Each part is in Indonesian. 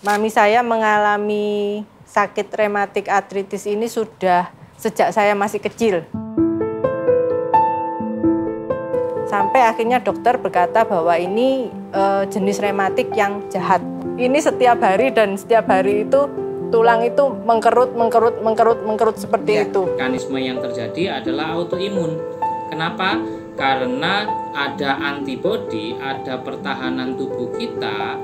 Mami saya mengalami sakit rematik artritis ini sudah sejak saya masih kecil. Sampai akhirnya dokter berkata bahwa ini jenis rematik yang jahat. Ini setiap hari dan setiap hari itu tulang itu mengkerut seperti itu. Mekanisme yang terjadi adalah autoimun. Kenapa? Karena ada antibodi, ada pertahanan tubuh kita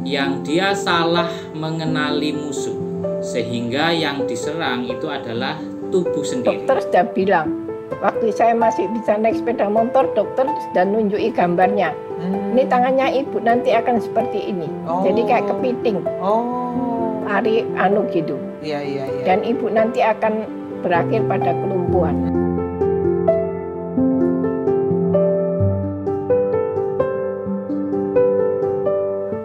yang dia salah mengenali musuh, sehingga yang diserang itu adalah tubuh sendiri. Dokter sudah bilang, waktu saya masih bisa naik sepeda motor, dokter sudah nunjuki gambarnya. Ini tangannya ibu nanti akan seperti ini, jadi kayak kepiting. Lari gitu. Iya. Dan ibu nanti akan berakhir pada kelumpuhan.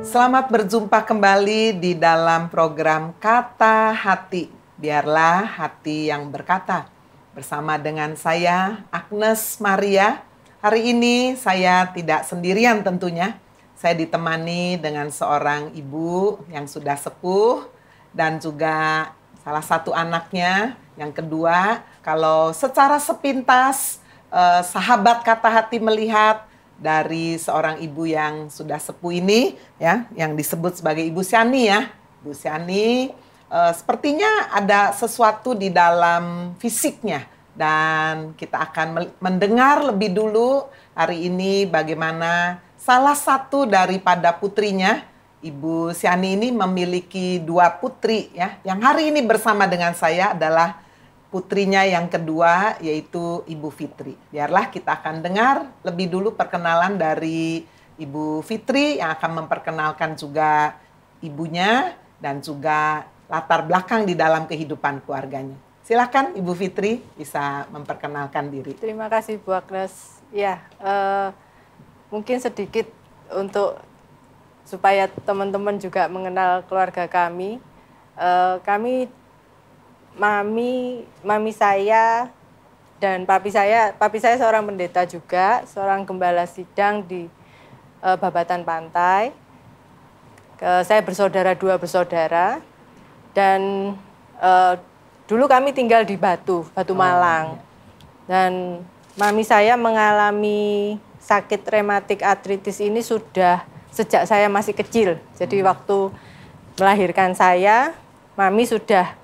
Selamat berjumpa kembali di dalam program Kata Hati. Biarlah hati yang berkata. Bersama dengan saya, Agnes Maria. Hari ini saya tidak sendirian tentunya. Saya ditemani dengan seorang ibu yang sudah sepuh dan juga salah satu anaknya. Yang kedua, kalau secara sepintas sahabat Kata Hati melihat dari seorang ibu yang sudah sepuh ini, ya, yang disebut sebagai Ibu Siani ya. Ibu Siani sepertinya ada sesuatu di dalam fisiknya. Dan kita akan mendengar lebih dulu hari ini bagaimana salah satu daripada putrinya, Ibu Siani ini memiliki 2 putri ya. Yang hari ini bersama dengan saya adalah putrinya yang kedua, yaitu Ibu Fitri. Biarlah kita akan dengar lebih dulu perkenalan dari Ibu Fitri yang akan memperkenalkan juga ibunya dan juga latar belakang di dalam kehidupan keluarganya. Silakan Ibu Fitri bisa memperkenalkan diri. Terima kasih Bu Agnes. Ya, mungkin sedikit untuk supaya teman-teman juga mengenal keluarga kami. Kami mami saya dan papi saya seorang pendeta juga, seorang gembala sidang di Babatan Pantai. Saya bersaudara 2 bersaudara dan dulu kami tinggal di Batu Malang. Dan mami saya mengalami sakit rematik artritis ini sudah sejak saya masih kecil. Jadi waktu melahirkan saya, mami sudah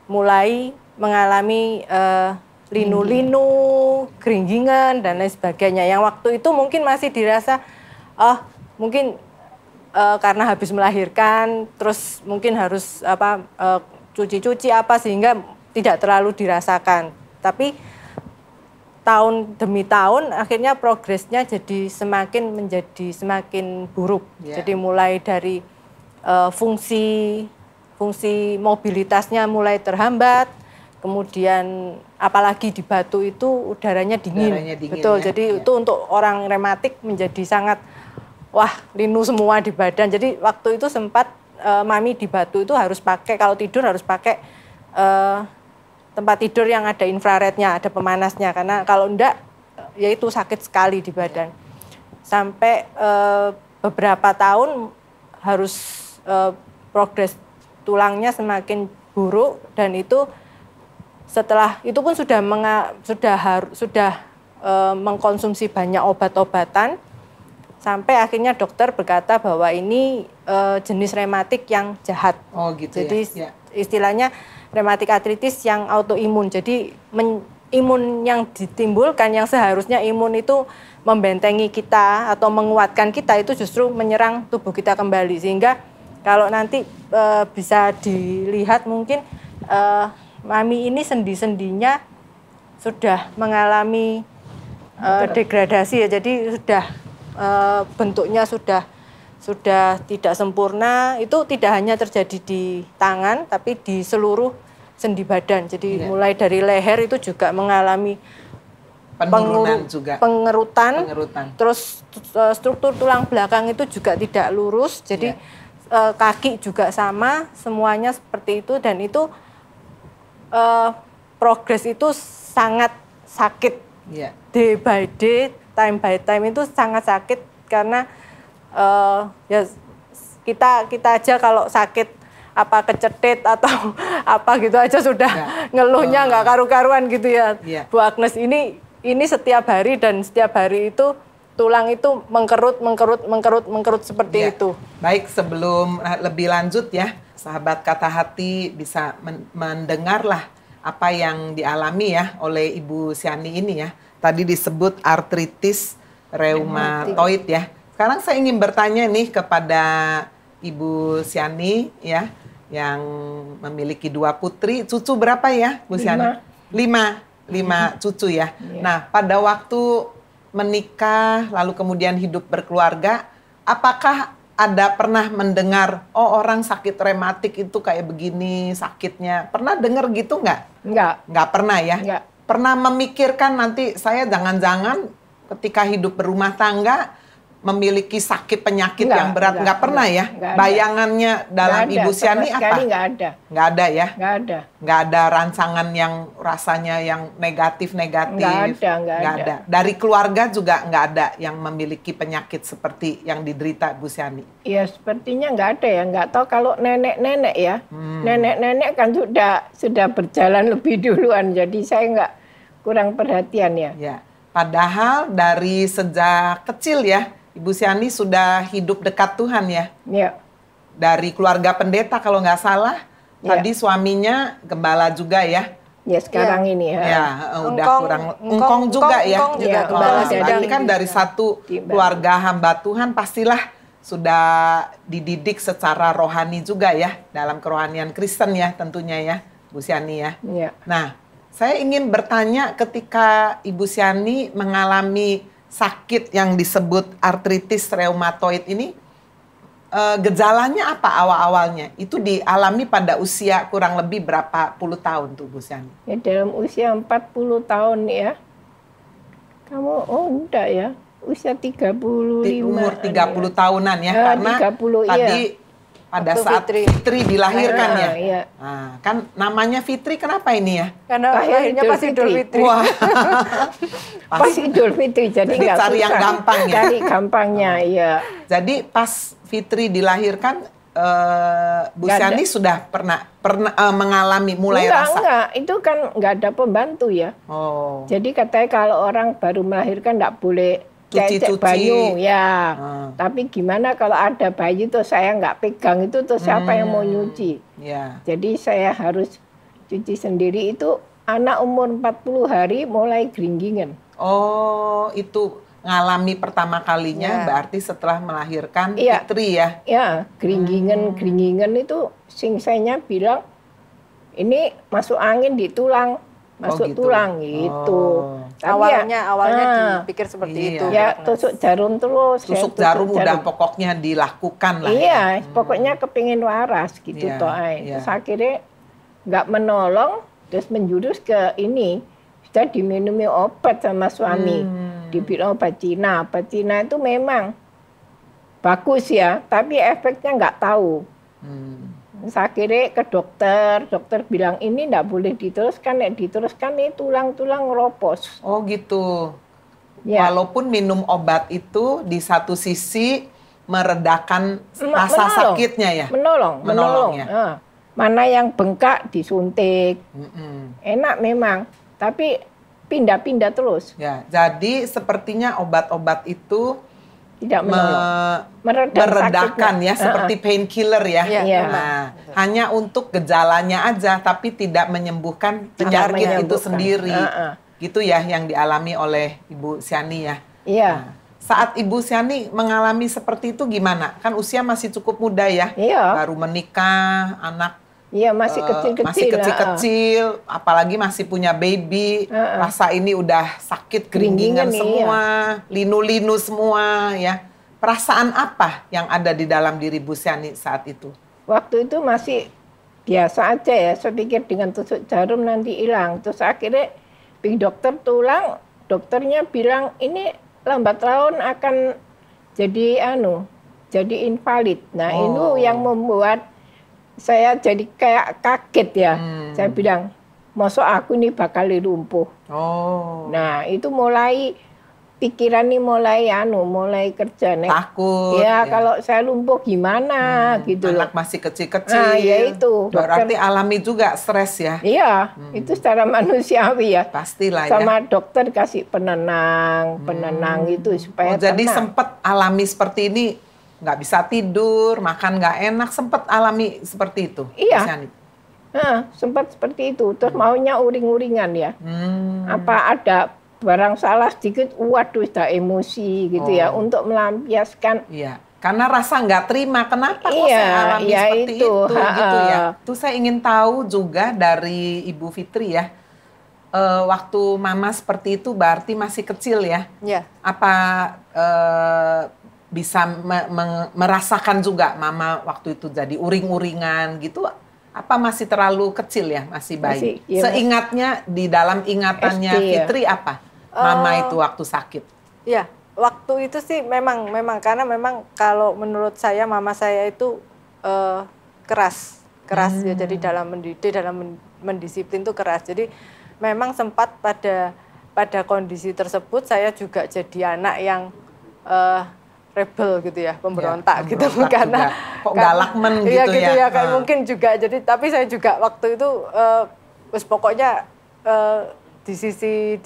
mulai mengalami linu-linu, geringgingan, dan lain sebagainya. Yang waktu itu mungkin masih dirasa, mungkin karena habis melahirkan, terus mungkin harus cuci-cuci sehingga tidak terlalu dirasakan. Tapi tahun demi tahun, akhirnya progresnya menjadi semakin buruk. Jadi mulai dari fungsi mobilitasnya mulai terhambat, kemudian apalagi di Batu itu udaranya dingin betul. Ya, jadi itu untuk orang rematik menjadi sangat linu semua di badan. Jadi waktu itu sempat mami di Batu itu harus pakai, kalau tidur harus pakai tempat tidur yang ada infrarednya, ada pemanasnya, karena kalau enggak ya itu sakit sekali di badan. Sampai beberapa tahun harus progres tulangnya semakin buruk, dan itu setelah itu pun sudah mengkonsumsi banyak obat-obatan sampai akhirnya dokter berkata bahwa ini jenis rematik yang jahat. Jadi ya. Istilahnya rematik artritis yang autoimun. Jadi imun yang ditimbulkan, yang seharusnya imun itu membentengi kita atau menguatkan kita, itu justru menyerang tubuh kita kembali, sehingga kalau nanti bisa dilihat mungkin mami ini sendi-sendinya sudah mengalami degradasi ya. Jadi sudah bentuknya sudah tidak sempurna. Itu tidak hanya terjadi di tangan tapi di seluruh sendi badan. Jadi mulai dari leher itu juga mengalami pengerutan. Terus struktur tulang belakang itu juga tidak lurus. Jadi kaki juga sama, semuanya seperti itu, dan itu progres itu sangat sakit. Day by day, time by time itu sangat sakit karena ya kita aja kalau sakit apa kecetit atau apa gitu aja sudah ngeluhnya nggak karu-karuan gitu ya. Bu Agnes ini setiap hari dan setiap hari itu tulang itu mengkerut seperti itu. Baik, sebelum lebih lanjut ya, sahabat Kata Hati bisa mendengarlah apa yang dialami ya oleh Ibu Siani ini ya. Tadi disebut artritis reumatoid ya. Sekarang saya ingin bertanya nih kepada Ibu Siani ya, yang memiliki 2 putri. Cucu berapa ya, Bu Siani? 5 cucu ya. Nah, pada waktu menikah, lalu kemudian hidup berkeluarga, apakah ada pernah mendengar, oh orang sakit rematik itu kayak begini sakitnya? Pernah dengar gitu nggak? Nggak pernah ya? Nggak. Pernah memikirkan nanti saya jangan-jangan ketika hidup berumah tangga memiliki sakit penyakit yang berat? Nggak pernah ya? Bayangannya dalam Ibu Siani apa? Nggak ada. Nggak ada ya? Nggak ada. Nggak ada rancangan yang rasanya yang negatif. Nggak ada. Dari keluarga juga nggak ada yang memiliki penyakit seperti yang diderita Bu Siani? Ya sepertinya nggak ada ya. Nggak tahu kalau nenek-nenek ya. Nenek-nenek kan sudah berjalan lebih duluan. Jadi saya kurang perhatian ya. Padahal dari sejak kecil ya, Ibu Siani sudah hidup dekat Tuhan ya? Iya. Dari keluarga pendeta kalau nggak salah, tadi suaminya gembala juga ya? Ya sekarang ini ya. Ya, udah kurang engkong juga ya? Berarti kan dari satu keluarga hamba Tuhan pastilah sudah dididik secara rohani juga ya, dalam kerohanian Kristen ya tentunya ya, Bu Siani ya? Iya. Nah, saya ingin bertanya ketika Ibu Siani mengalami sakit yang disebut artritis reumatoid ini, gejalanya apa awal-awalnya? Itu dialami pada usia kurang lebih berapa puluh tahun tuh Bu Siani? Ya, dalam usia 40 tahun ya. Kamu, enggak ya, usia 35. Di umur 30 tahunan ya, karena 30, tadi pada saat Fitri dilahirkan ya. Iya. Nah, kan namanya Fitri kenapa ini ya? Karena lahirnya pas Idul Fitri. Wah. Pas Idul Fitri, jadi nggak cari yang gampang ya. Cari gampangnya, iya. Jadi pas Fitri dilahirkan, Bu Siani sudah pernah mengalami mulai rasa? Enggak, itu kan nggak ada pembantu ya. Oh. Jadi katanya kalau orang baru melahirkan nggak boleh cuci banyu ya. Tapi gimana kalau ada bayi tuh saya nggak pegang itu tuh siapa yang mau nyuci? Yeah. Jadi saya harus cuci sendiri. Itu anak umur 40 hari mulai geringgingan. Oh, itu ngalami pertama kalinya berarti setelah melahirkan Fitri ya? Iya, geringgingan itu singsainya bilang ini masuk angin di tulang. Masuk tulang gitu. Awalnya dipikir seperti itu. Ya, tusuk jarum terus. Tusuk jarum udah pokoknya dilakukan lah. Iya, pokoknya kepingin waras gitu toh. Terus akhirnya nggak menolong, terus menjurus ke ini. Sudah diminumi obat sama suami. Dibilang obat Cina. Obat Cina itu memang bagus ya, tapi efeknya nggak tahu. Akhirnya ke dokter bilang ini enggak boleh diteruskan, nih tulang-tulang ropos. Oh gitu. Ya. Walaupun minum obat itu di satu sisi meredakan rasa sakitnya ya? Menolong ya. Mana yang bengkak disuntik. Enak memang, tapi pindah-pindah terus. Ya, jadi sepertinya obat-obat itu tidak meredakan ya, seperti painkiller ya. Nah, hanya untuk gejalanya aja, tapi tidak menyembuhkan penyakit itu sendiri. Gitu ya yang dialami oleh Ibu Siani ya. Iya. Nah, saat Ibu Siani mengalami seperti itu gimana? Kan usia masih cukup muda ya. Baru menikah, anak masih kecil-kecil, apalagi masih punya baby. Rasa ini udah sakit, geringgingan semua, linu-linu semua ya. Perasaan apa yang ada di dalam diri Bu Siani saat itu? Waktu itu masih biasa aja ya, saya pikir dengan tusuk jarum nanti hilang. Terus akhirnya pergi dokter tulang, dokternya bilang ini lambat laun akan jadi invalid. Nah, itu yang membuat saya jadi kayak kaget ya. Saya bilang, masa aku ini bakal lumpuh. Nah, itu mulai pikiran nih mulai kerja nih. Takut. Ya, kalau saya lumpuh gimana gitu loh. Anak masih kecil-kecil. Nah, ya itu. Berarti alami juga stres ya? Iya, itu secara manusiawi ya. Pastilah Sama ya. dokter kasih penenang gitu supaya jadi tenang. sempet alami seperti ini, nggak bisa tidur, makan nggak enak, sempet alami seperti itu? Iya. Nah, sempat seperti itu. Terus maunya uring-uringan ya. Apa ada barang salah sedikit, waduh sudah emosi gitu ya. Untuk melampiaskan. Iya, karena rasa nggak terima. Kenapa kok Iya, saya alami ya seperti itu, gitu ya. Terus saya ingin tahu juga dari Ibu Fitri ya. Waktu Mama seperti itu berarti masih kecil ya? Ya. Apa bisa merasakan juga Mama waktu itu jadi uring-uringan gitu? Apa masih terlalu kecil ya, masih bayi? Masih, ya, seingatnya di dalam ingatannya SD, Fitri apa? Mama itu waktu sakit? Ya, waktu itu sih memang karena memang kalau menurut saya mama saya itu keras ya. Jadi dalam mendidik, dalam mendisiplin itu keras. Jadi memang sempat pada kondisi tersebut saya juga jadi anak yang rebel gitu ya, pemberontak gitu karena kok galakmen gitu, iya, gitu ya. Kayak mungkin juga jadi, tapi saya juga waktu itu pokoknya di sisi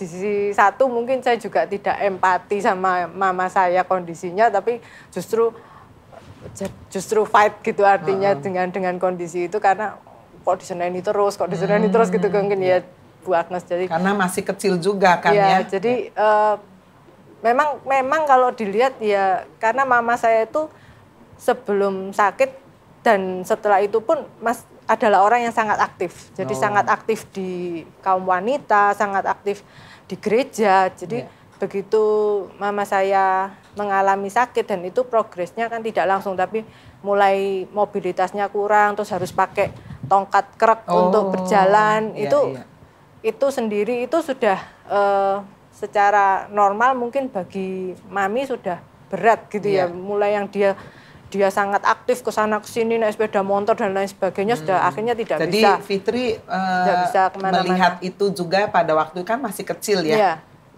satu mungkin saya juga tidak empati sama mama saya kondisinya, tapi justru fight gitu artinya dengan kondisi itu, karena kok diseneni terus gitu mungkin ya Bu Agnes. Jadi karena masih kecil juga kan ya. ya. Jadi memang kalau dilihat ya, karena mama saya itu sebelum sakit dan setelah itu pun adalah orang yang sangat aktif. Jadi sangat aktif di kaum wanita, sangat aktif di gereja. Jadi begitu mama saya mengalami sakit, dan itu progresnya kan tidak langsung, tapi mulai mobilitasnya kurang, terus harus pakai tongkat krek untuk berjalan. Itu sendiri itu sudah secara normal mungkin bagi mami sudah berat gitu ya. Mulai yang dia sangat aktif ke sana ke sini, naik sepeda motor dan lain sebagainya, sudah akhirnya tidak Jadi, bisa. Jadi Fitri bisa melihat itu juga pada waktu kan masih kecil ya. Iya.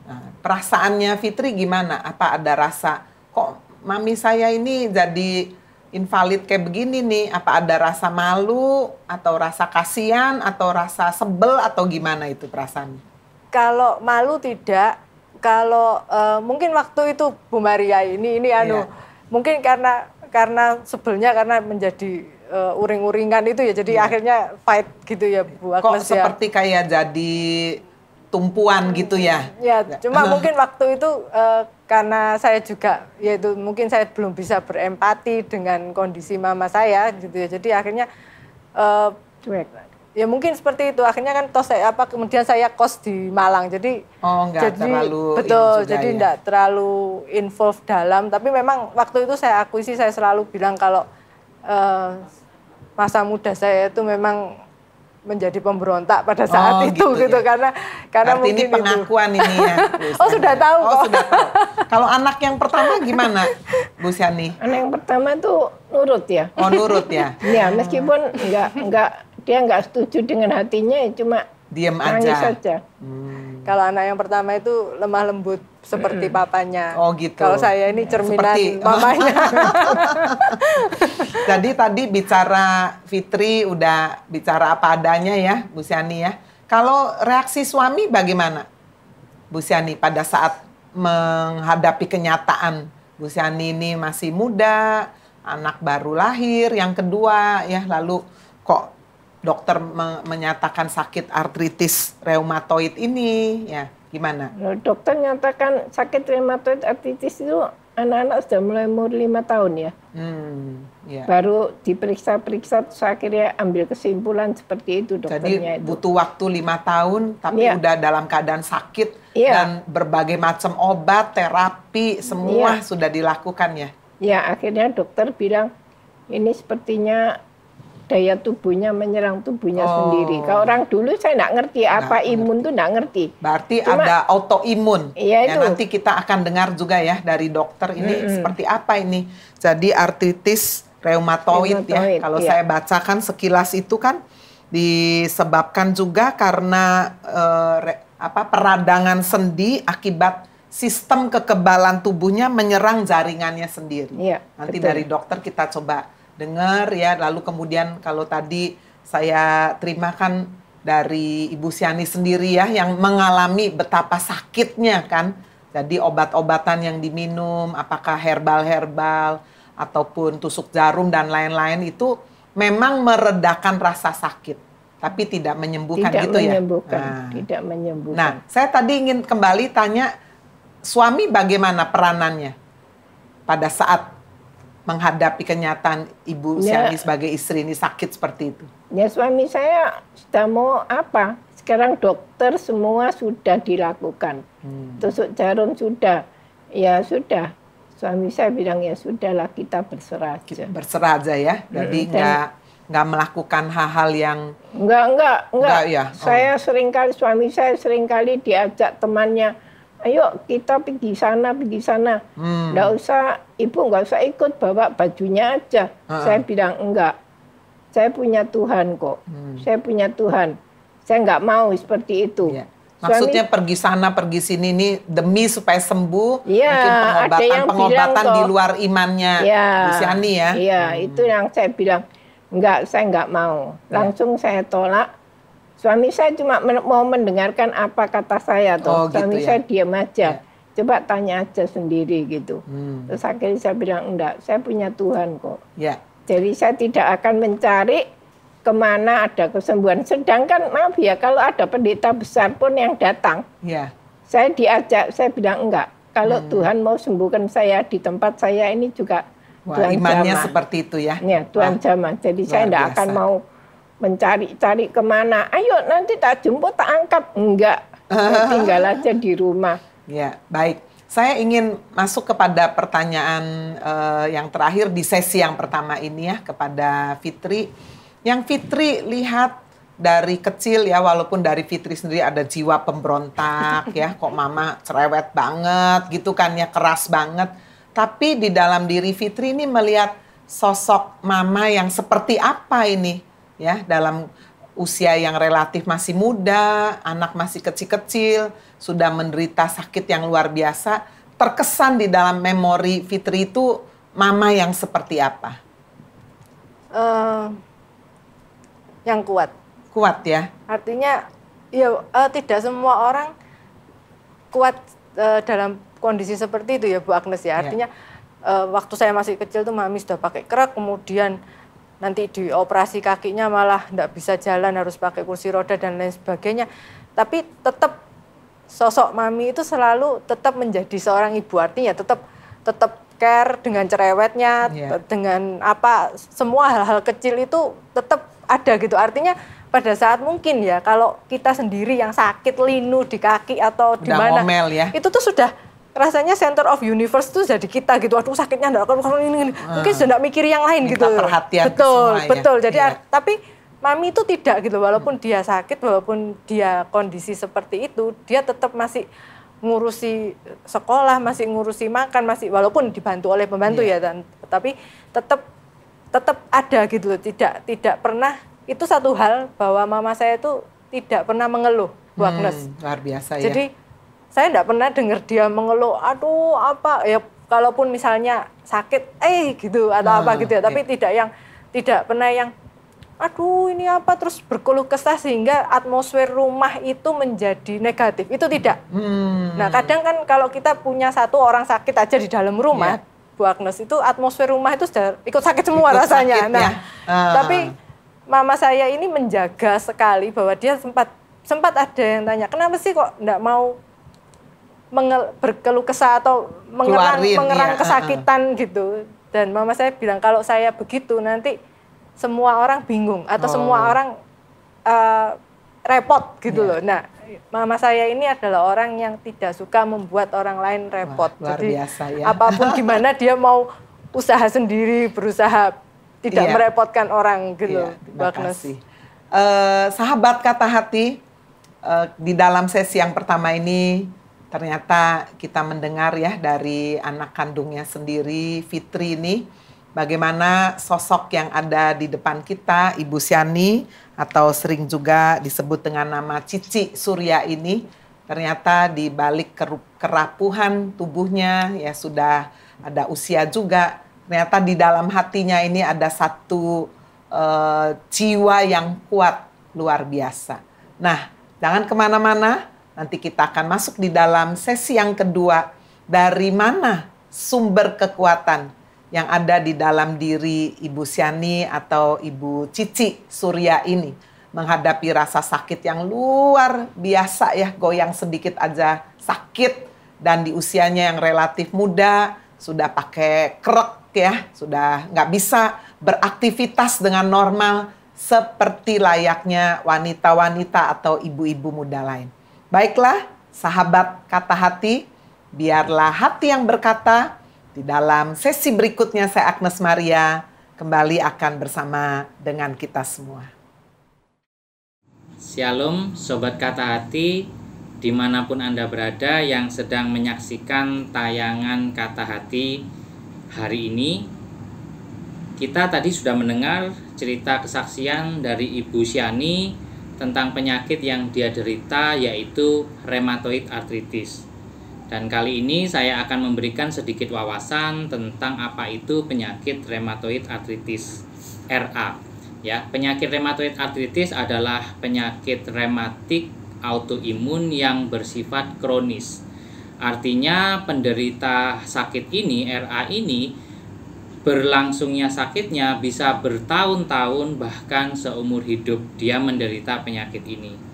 Nah, perasaannya Fitri gimana? Apa ada rasa kok mami saya ini jadi invalid kayak begini nih? Apa ada rasa malu atau rasa kasihan atau rasa sebel atau gimana itu perasaannya? Kalau malu tidak, kalau mungkin waktu itu Bu Maria ini mungkin karena sebelnya karena menjadi uring-uringan itu ya, jadi akhirnya fight gitu ya Bu Agnes. Kok seperti kayak jadi tumpuan gitu ya? Ya, cuma mungkin waktu itu karena saya juga, yaitu mungkin saya belum bisa berempati dengan kondisi mama saya gitu ya, jadi akhirnya ya mungkin seperti itu. Akhirnya kan kemudian saya kos di Malang, jadi nggak terlalu jadi nggak terlalu involved dalam. Tapi memang waktu itu saya akui sih, saya selalu bilang kalau masa muda saya itu memang menjadi pemberontak pada saat itu gitu ya. karena mungkin ini pengakuan itu. Ini ya. Sudah tahu kok. Sudah tahu. Kalau anak yang pertama gimana, Bu Siani? Anak yang pertama tuh nurut ya. Nurut ya. Ya, meskipun dia nggak setuju dengan hatinya, cuma diam nangis aja. saja. Kalau anak yang pertama itu lemah lembut seperti papanya. Gitu. Kalau saya ini cerminan mamanya. Jadi tadi bicara Fitri udah bicara apa adanya ya, Bu Siani ya. Kalau reaksi suami bagaimana, Bu Siani, pada saat menghadapi kenyataan Bu Siani ini masih muda, anak baru lahir, yang kedua ya, lalu kok dokter menyatakan sakit artritis reumatoid ini, ya gimana? Dokter nyatakan sakit reumatoid artritis itu anak-anak sudah mulai umur 5 tahun ya. Baru diperiksa-periksa, terus akhirnya ambil kesimpulan seperti itu dokternya. Jadi butuh waktu 5 tahun, tapi udah dalam keadaan sakit dan berbagai macam obat, terapi, semua sudah dilakukan ya? Ya, akhirnya dokter bilang ini sepertinya daya tubuhnya menyerang tubuhnya sendiri. Kalau orang dulu saya nggak ngerti imun tuh nggak ngerti. Berarti ada autoimun. Iya, ya, nanti kita akan dengar juga ya dari dokter ini seperti apa ini. Jadi artritis reumatoid ya. Kalau saya bacakan sekilas itu kan disebabkan juga karena peradangan sendi akibat sistem kekebalan tubuhnya menyerang jaringannya sendiri. Iya, Nanti betul. dari dokter kita coba dengar ya, lalu kemudian kalau tadi saya terimakan dari Ibu Siani sendiri ya, yang mengalami betapa sakitnya kan. Jadi obat-obatan yang diminum, apakah herbal-herbal, ataupun tusuk jarum dan lain-lain itu memang meredakan rasa sakit, tapi tidak menyembuhkan Tidak gitu menyembuhkan, ya. Nah. tidak menyembuhkan. Nah, saya tadi ingin kembali tanya, suami bagaimana peranannya pada saat menghadapi kenyataan Ibu Siani sebagai istri ini sakit seperti itu? Ya suami saya sudah mau apa? Sekarang dokter semua sudah dilakukan. Tusuk jarum sudah. Ya sudah. Suami saya bilang ya sudahlah kita berserah aja. Berserah aja ya. Jadi nggak melakukan hal-hal yang enggak ya. Saya suami saya seringkali diajak temannya, ayo kita pergi sana. Nggak usah, ibu nggak usah ikut, bawa bajunya aja. Saya bilang enggak. Saya punya Tuhan kok. Saya punya Tuhan. Saya nggak mau seperti itu. Ya. Maksudnya pergi sana, pergi sini ini demi supaya sembuh. Ya, mungkin pengobatan di luar imannya Bu Siani ya. Iya, itu yang saya bilang. Enggak, saya nggak mau. Langsung saya tolak. Suami saya cuma mau mendengarkan apa kata saya tuh. Suami saya diam aja. Coba tanya aja sendiri gitu. Terus akhirnya saya bilang enggak, saya punya Tuhan kok. Ya. Jadi saya tidak akan mencari kemana ada kesembuhan. Sedangkan maaf ya, kalau ada pendeta besar pun yang datang, saya diajak, saya bilang enggak. Kalau Tuhan mau sembuhkan saya di tempat saya ini juga Tuhan imannya jamah. Seperti itu ya. Ya, Tuhan jamah. Jadi saya tidak akan mau mencari-cari kemana. Ayo nanti tak jemput, tak angkat. Enggak, saya tinggal aja di rumah. Ya, baik. Saya ingin masuk kepada pertanyaan yang terakhir di sesi yang pertama ini ya, kepada Fitri. Yang Fitri lihat dari kecil ya, walaupun dari Fitri sendiri ada jiwa pemberontak ya, kok mama cerewet banget gitu kan ya, keras banget. Tapi di dalam diri Fitri ini melihat sosok mama yang seperti apa ini ya, dalam usia yang relatif masih muda, anak masih kecil-kecil, sudah menderita sakit yang luar biasa. Terkesan di dalam memori Fitri itu mama yang seperti apa? Yang kuat. Kuat ya? Artinya ya tidak semua orang kuat dalam kondisi seperti itu ya Bu Agnes ya. Artinya waktu saya masih kecil tuh mami sudah pakai krek, kemudian nanti dioperasi kakinya malah nggak bisa jalan, harus pakai kursi roda dan lain sebagainya. Tapi tetap sosok mami itu selalu tetap menjadi seorang ibu, artinya tetap care dengan cerewetnya, dengan apa, semua hal-hal kecil itu tetap ada gitu. Artinya pada saat mungkin ya kalau kita sendiri yang sakit linu di kaki atau di mana, itu tuh sudah rasanya center of universe tuh jadi kita gitu. Aduh sakitnya enggak, ini. Mungkin sudah enggak mikir yang lain gitu. Perhatian betul. Jadi tapi mami itu tidak gitu, walaupun dia sakit, walaupun dia kondisi seperti itu, dia tetap masih ngurusi sekolah, masih ngurusi makan, masih walaupun dibantu oleh pembantu ya, tapi tetap ada gitu loh. Tidak pernah, itu satu hal bahwa mama saya itu tidak pernah mengeluh, Bu Agnes. Luar biasa ya. Jadi saya tidak pernah dengar dia mengeluh, aduh apa ya, kalaupun misalnya sakit, gitu atau apa gitu ya, tapi tidak pernah yang aduh ini apa terus berkeluh kesah sehingga atmosfer rumah itu menjadi negatif, itu tidak. Nah kadang kan kalau kita punya satu orang sakit aja di dalam rumah, Bu Agnes, itu atmosfer rumah itu sudah ikut sakit semua rasanya. Tapi mama saya ini menjaga sekali bahwa dia sempat ada yang tanya, kenapa sih kok enggak mau berkeluh kesah atau mengerang kesakitan gitu. Dan mama saya bilang kalau saya begitu nanti semua orang bingung atau semua orang repot gitu loh. Nah, mama saya ini adalah orang yang tidak suka membuat orang lain repot. Luar jadi biasa, ya. apapun gimana dia mau usaha sendiri, berusaha tidak merepotkan orang gitu. Terima kasih. Sahabat Kata Hati, di dalam sesi yang pertama ini ternyata kita mendengar ya dari anak kandungnya sendiri, Fitri ini, bagaimana sosok yang ada di depan kita, Ibu Siani, atau sering juga disebut dengan nama Cici Surya ini, ternyata di balik kerapuhan tubuhnya, ya sudah ada usia juga, ternyata di dalam hatinya ini ada satu jiwa yang kuat, luar biasa. Nah, jangan kemana-mana, nanti kita akan masuk di dalam sesi yang kedua, dari mana sumber kekuatan yang ada di dalam diri Ibu Siani atau Ibu Cici Surya ini menghadapi rasa sakit yang luar biasa ya, goyang sedikit aja sakit, dan di usianya yang relatif muda sudah pakai krek ya, sudah nggak bisa beraktivitas dengan normal seperti layaknya wanita-wanita atau ibu-ibu muda lain. Baiklah, sahabat Kata Hati, biarlah hati yang berkata. Di dalam sesi berikutnya saya Agnes Maria kembali akan bersama dengan kita semua. Shalom Sobat Kata Hati, dimanapun Anda berada yang sedang menyaksikan tayangan Kata Hati hari ini. Kita tadi sudah mendengar cerita kesaksian dari Ibu Siani tentang penyakit yang dia derita, yaitu rheumatoid arthritis. Dan kali ini saya akan memberikan sedikit wawasan tentang apa itu penyakit rheumatoid arthritis RA. Ya, penyakit rheumatoid arthritis adalah penyakit rematik autoimun yang bersifat kronis. Artinya penderita sakit ini, RA ini, berlangsungnya sakitnya bisa bertahun-tahun bahkan seumur hidup dia menderita penyakit ini.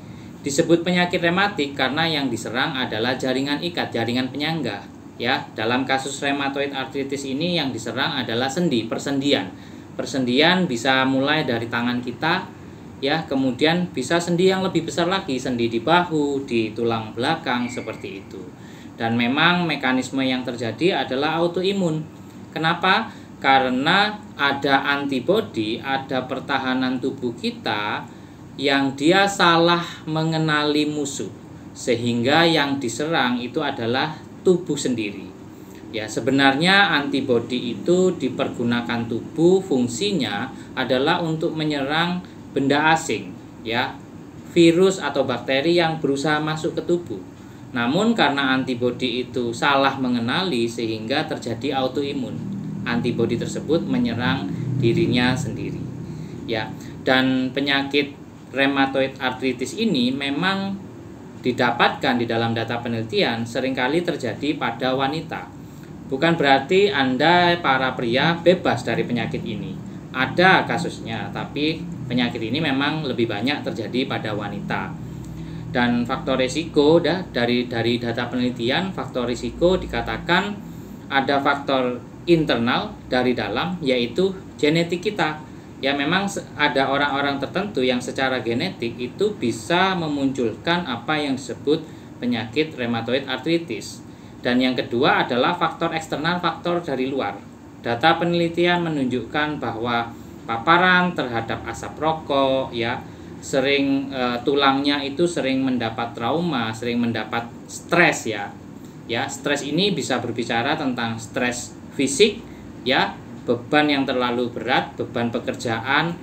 Disebut penyakit rematik karena yang diserang adalah jaringan ikat, jaringan penyangga. Ya, dalam kasus rheumatoid arthritis ini yang diserang adalah sendi, persendian. Persendian bisa mulai dari tangan kita, ya, kemudian bisa sendi yang lebih besar lagi, sendi di bahu, di tulang belakang, seperti itu. Dan memang mekanisme yang terjadi adalah autoimun. Kenapa? Karena ada antibodi, ada pertahanan tubuh kita yang dia salah mengenali musuh, sehingga yang diserang itu adalah tubuh sendiri. Ya, sebenarnya antibodi itu dipergunakan tubuh, fungsinya adalah untuk menyerang benda asing, ya, virus atau bakteri yang berusaha masuk ke tubuh. Namun karena antibodi itu salah mengenali sehingga terjadi autoimun. Antibodi tersebut menyerang dirinya sendiri. Ya, dan penyakit rheumatoid arthritis ini memang didapatkan di dalam data penelitian seringkali terjadi pada wanita. Bukan berarti Anda para pria bebas dari penyakit ini. Ada kasusnya, tapi penyakit ini memang lebih banyak terjadi pada wanita. Dan faktor risiko dari data penelitian, faktor risiko dikatakan ada faktor internal dari dalam, yaitu genetik kita. Ya, memang ada orang-orang tertentu yang secara genetik itu bisa memunculkan apa yang disebut penyakit rheumatoid arthritis. Dan yang kedua adalah faktor eksternal, faktor dari luar. Data penelitian menunjukkan bahwa paparan terhadap asap rokok, ya, sering tulangnya itu sering mendapat trauma, sering mendapat stres, ya. Ya, stres ini bisa berbicara tentang stres fisik, ya, beban yang terlalu berat, beban pekerjaan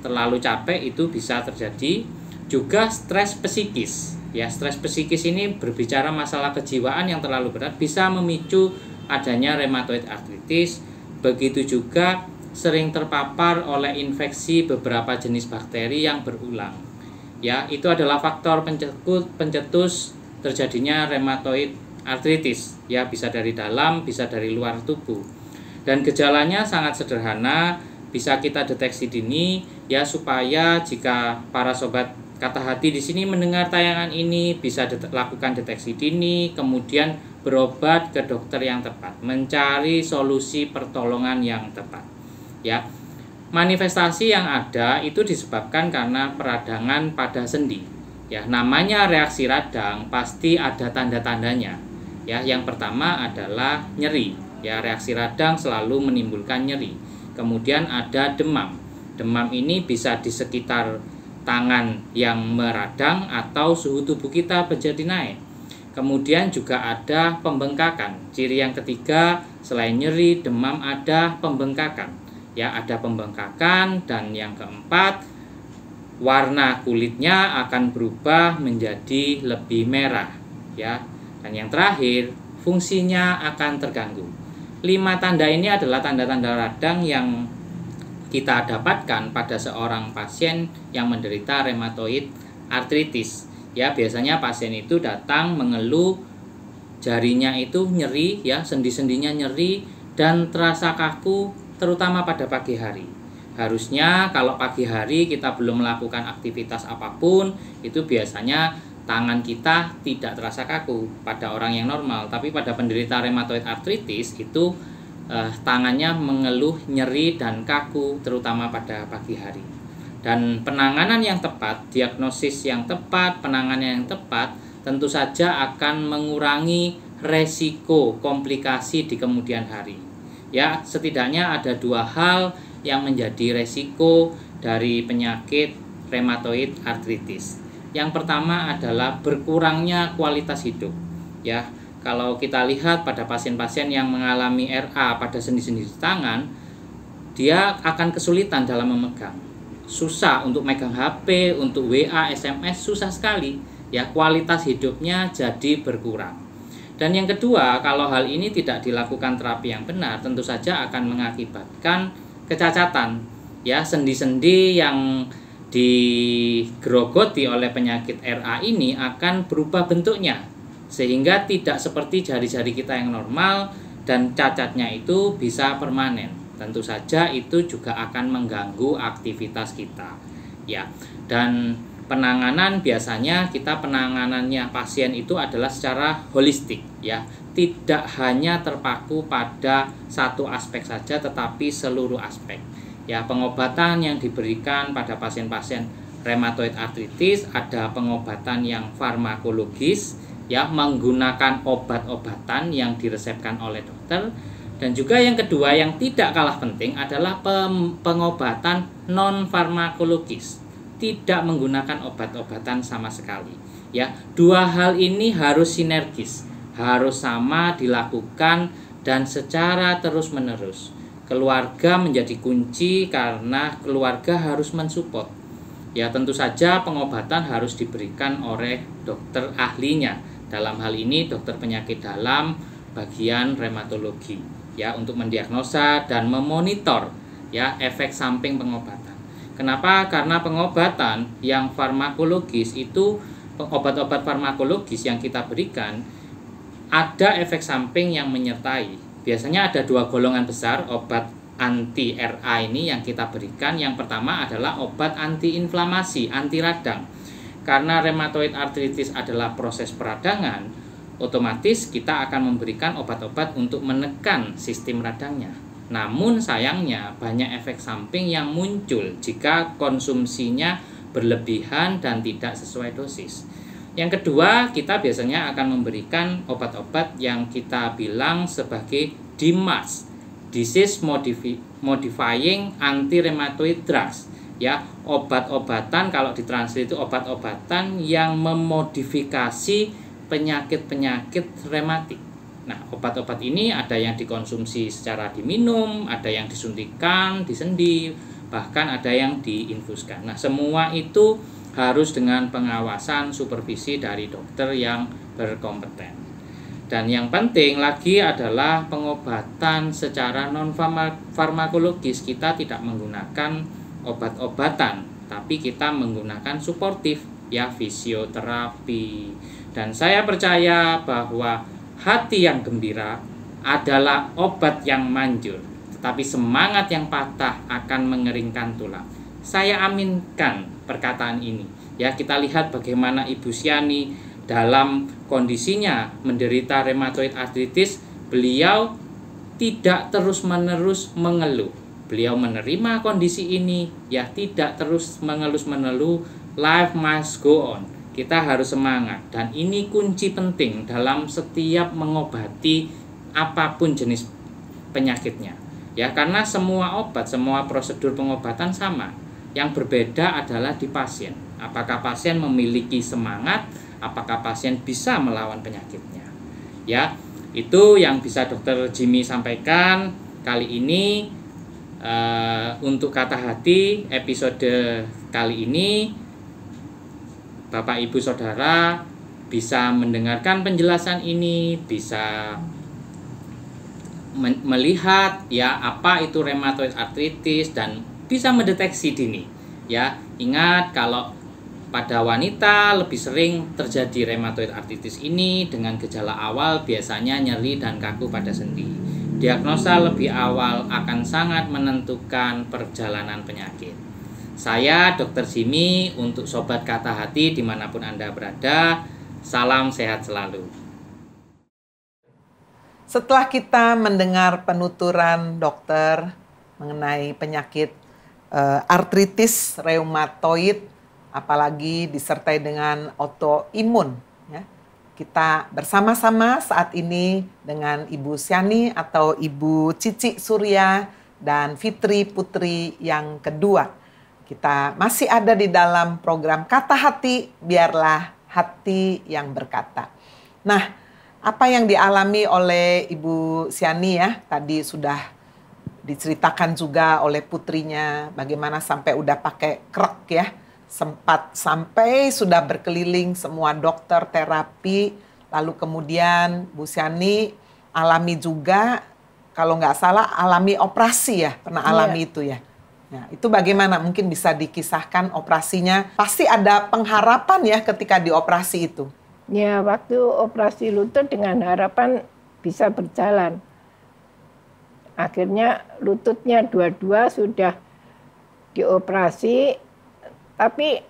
terlalu capek itu bisa terjadi. Juga stres psikis. Ya, stres psikis ini berbicara masalah kejiwaan yang terlalu berat bisa memicu adanya rheumatoid arthritis. Begitu juga sering terpapar oleh infeksi beberapa jenis bakteri yang berulang. Ya, itu adalah faktor pencetus terjadinya rheumatoid arthritis. Ya, bisa dari dalam, bisa dari luar tubuh. Dan gejalanya sangat sederhana, bisa kita deteksi dini, ya, supaya jika para sobat Kata Hati di sini mendengar tayangan ini bisa lakukan deteksi dini, kemudian berobat ke dokter yang tepat, mencari solusi pertolongan yang tepat. Ya, manifestasi yang ada itu disebabkan karena peradangan pada sendi. Ya, namanya reaksi radang pasti ada tanda-tandanya. Ya, yang pertama adalah nyeri. Ya, reaksi radang selalu menimbulkan nyeri. Kemudian ada demam. Demam ini bisa di sekitar tangan yang meradang atau suhu tubuh kita menjadi naik. Kemudian juga ada pembengkakan. Ciri yang ketiga selain nyeri, demam, ada pembengkakan. Ya, ada pembengkakan. Dan yang keempat, warna kulitnya akan berubah menjadi lebih merah. ya. Dan yang terakhir, fungsinya akan terganggu. 5 tanda ini adalah tanda-tanda radang yang kita dapatkan pada seorang pasien yang menderita rheumatoid arthritis. Ya, biasanya pasien itu datang mengeluh jarinya itu nyeri, ya, sendi-sendinya nyeri dan terasa kaku, terutama pada pagi hari. Harusnya kalau pagi hari kita belum melakukan aktivitas apapun, itu biasanya tangan kita tidak terasa kaku pada orang yang normal. Tapi pada penderita rheumatoid arthritis itu tangannya mengeluh nyeri dan kaku, terutama pada pagi hari. Dan penanganan yang tepat, diagnosis yang tepat, penanganan yang tepat tentu saja akan mengurangi resiko komplikasi di kemudian hari. Ya, setidaknya ada 2 hal yang menjadi resiko dari penyakit rheumatoid arthritis. Yang pertama adalah berkurangnya kualitas hidup. Ya, kalau kita lihat pada pasien-pasien yang mengalami RA pada sendi-sendi tangan, dia akan kesulitan dalam memegang. Susah untuk megang HP, untuk WA, SMS, susah sekali. Ya, kualitas hidupnya jadi berkurang. Dan yang kedua, kalau hal ini tidak dilakukan terapi yang benar, tentu saja akan mengakibatkan kecacatan. Ya, sendi-sendi yang digerogoti oleh penyakit RA ini akan berubah bentuknya, sehingga tidak seperti jari-jari kita yang normal, dan cacatnya itu bisa permanen. Tentu saja itu juga akan mengganggu aktivitas kita. Ya, dan penanganan biasanya penanganannya pasien itu adalah secara holistik, ya. Tidak hanya terpaku pada satu aspek saja, tetapi seluruh aspek. Ya, pengobatan yang diberikan pada pasien-pasien rheumatoid arthritis ada pengobatan yang farmakologis, ya, menggunakan obat-obatan yang diresepkan oleh dokter. Dan juga yang kedua yang tidak kalah penting adalah pengobatan non farmakologis, tidak menggunakan obat-obatan sama sekali. Ya, 2 hal ini harus sinergis, harus sama dilakukan dan secara terus-menerus. Keluarga menjadi kunci karena keluarga harus mensupport. Ya, tentu saja pengobatan harus diberikan oleh dokter ahlinya. Dalam hal ini dokter penyakit dalam bagian rheumatologi, ya, untuk mendiagnosa dan memonitor, ya, efek samping pengobatan. Kenapa? Karena pengobatan yang farmakologis itu, obat-obat farmakologis yang kita berikan ada efek samping yang menyertai. Biasanya ada 2 golongan besar obat anti RA ini yang kita berikan. Yang pertama adalah obat anti-inflamasi, anti radang. Karena rheumatoid arthritis adalah proses peradangan, otomatis kita akan memberikan obat-obat untuk menekan sistem radangnya. Namun sayangnya banyak efek samping yang muncul jika konsumsinya berlebihan dan tidak sesuai dosis. Yang kedua, kita biasanya akan memberikan obat-obat yang kita bilang sebagai DMARDs, Disease Modifying Anti-Rheumatoid Drugs. Ya, obat-obatan, kalau ditranslate itu obat-obatan yang memodifikasi penyakit-penyakit rematik. Nah, obat-obat ini ada yang dikonsumsi secara diminum, ada yang disuntikan di sendi, bahkan ada yang diinfuskan. Nah, semua itu harus dengan pengawasan supervisi dari dokter yang berkompeten. Dan yang penting lagi adalah pengobatan secara non-farmakologis. Kita tidak menggunakan obat-obatan, tapi kita menggunakan suportif, ya, fisioterapi. Dan saya percaya bahwa hati yang gembira adalah obat yang manjur, tetapi semangat yang patah akan mengeringkan tulang. Saya aminkan perkataan ini. Ya, kita lihat bagaimana Ibu Siani dalam kondisinya menderita rheumatoid arthritis, beliau tidak terus-menerus mengeluh. Beliau menerima kondisi ini, ya, tidak terus mengeluh-meneluh. Life must go on. Kita harus semangat, dan ini kunci penting dalam setiap mengobati apapun jenis penyakitnya. Ya, karena semua obat, semua prosedur pengobatan sama. Yang berbeda adalah di pasien. Apakah pasien memiliki semangat, apakah pasien bisa melawan penyakitnya. Ya, itu yang bisa Dr. Jimmy sampaikan kali ini. Untuk Kata Hati episode kali ini, Bapak Ibu Saudara, bisa mendengarkan penjelasan ini, bisa melihat ya apa itu rheumatoid arthritis dan bisa mendeteksi dini. Ya, ingat kalau pada wanita lebih sering terjadi rheumatoid arthritis ini dengan gejala awal biasanya nyeri dan kaku pada sendi. Diagnosa lebih awal akan sangat menentukan perjalanan penyakit. Saya Dr. Jimmy untuk Sobat Kata Hati dimanapun Anda berada, salam sehat selalu. Setelah kita mendengar penuturan dokter mengenai penyakit artritis reumatoid, apalagi disertai dengan autoimun, ya, kita bersama-sama saat ini dengan Ibu Siani atau Ibu Cici Surya dan Fitri Putri yang kedua. Kita masih ada di dalam program Kata Hati, biarlah hati yang berkata. Nah, apa yang dialami oleh Ibu Siani ya, tadi sudah diceritakan juga oleh putrinya, bagaimana sampai udah pakai krek ya, sempat sampai sudah berkeliling semua dokter terapi, lalu kemudian Bu Siani alami juga, kalau nggak salah alami operasi ya, pernah alami itu ya. Nah, itu bagaimana? Mungkin bisa dikisahkan operasinya, pasti ada pengharapan ya ketika dioperasi itu. Ya, waktu operasi lutut dengan harapan bisa berjalan. Akhirnya lututnya dua-dua sudah dioperasi, tapi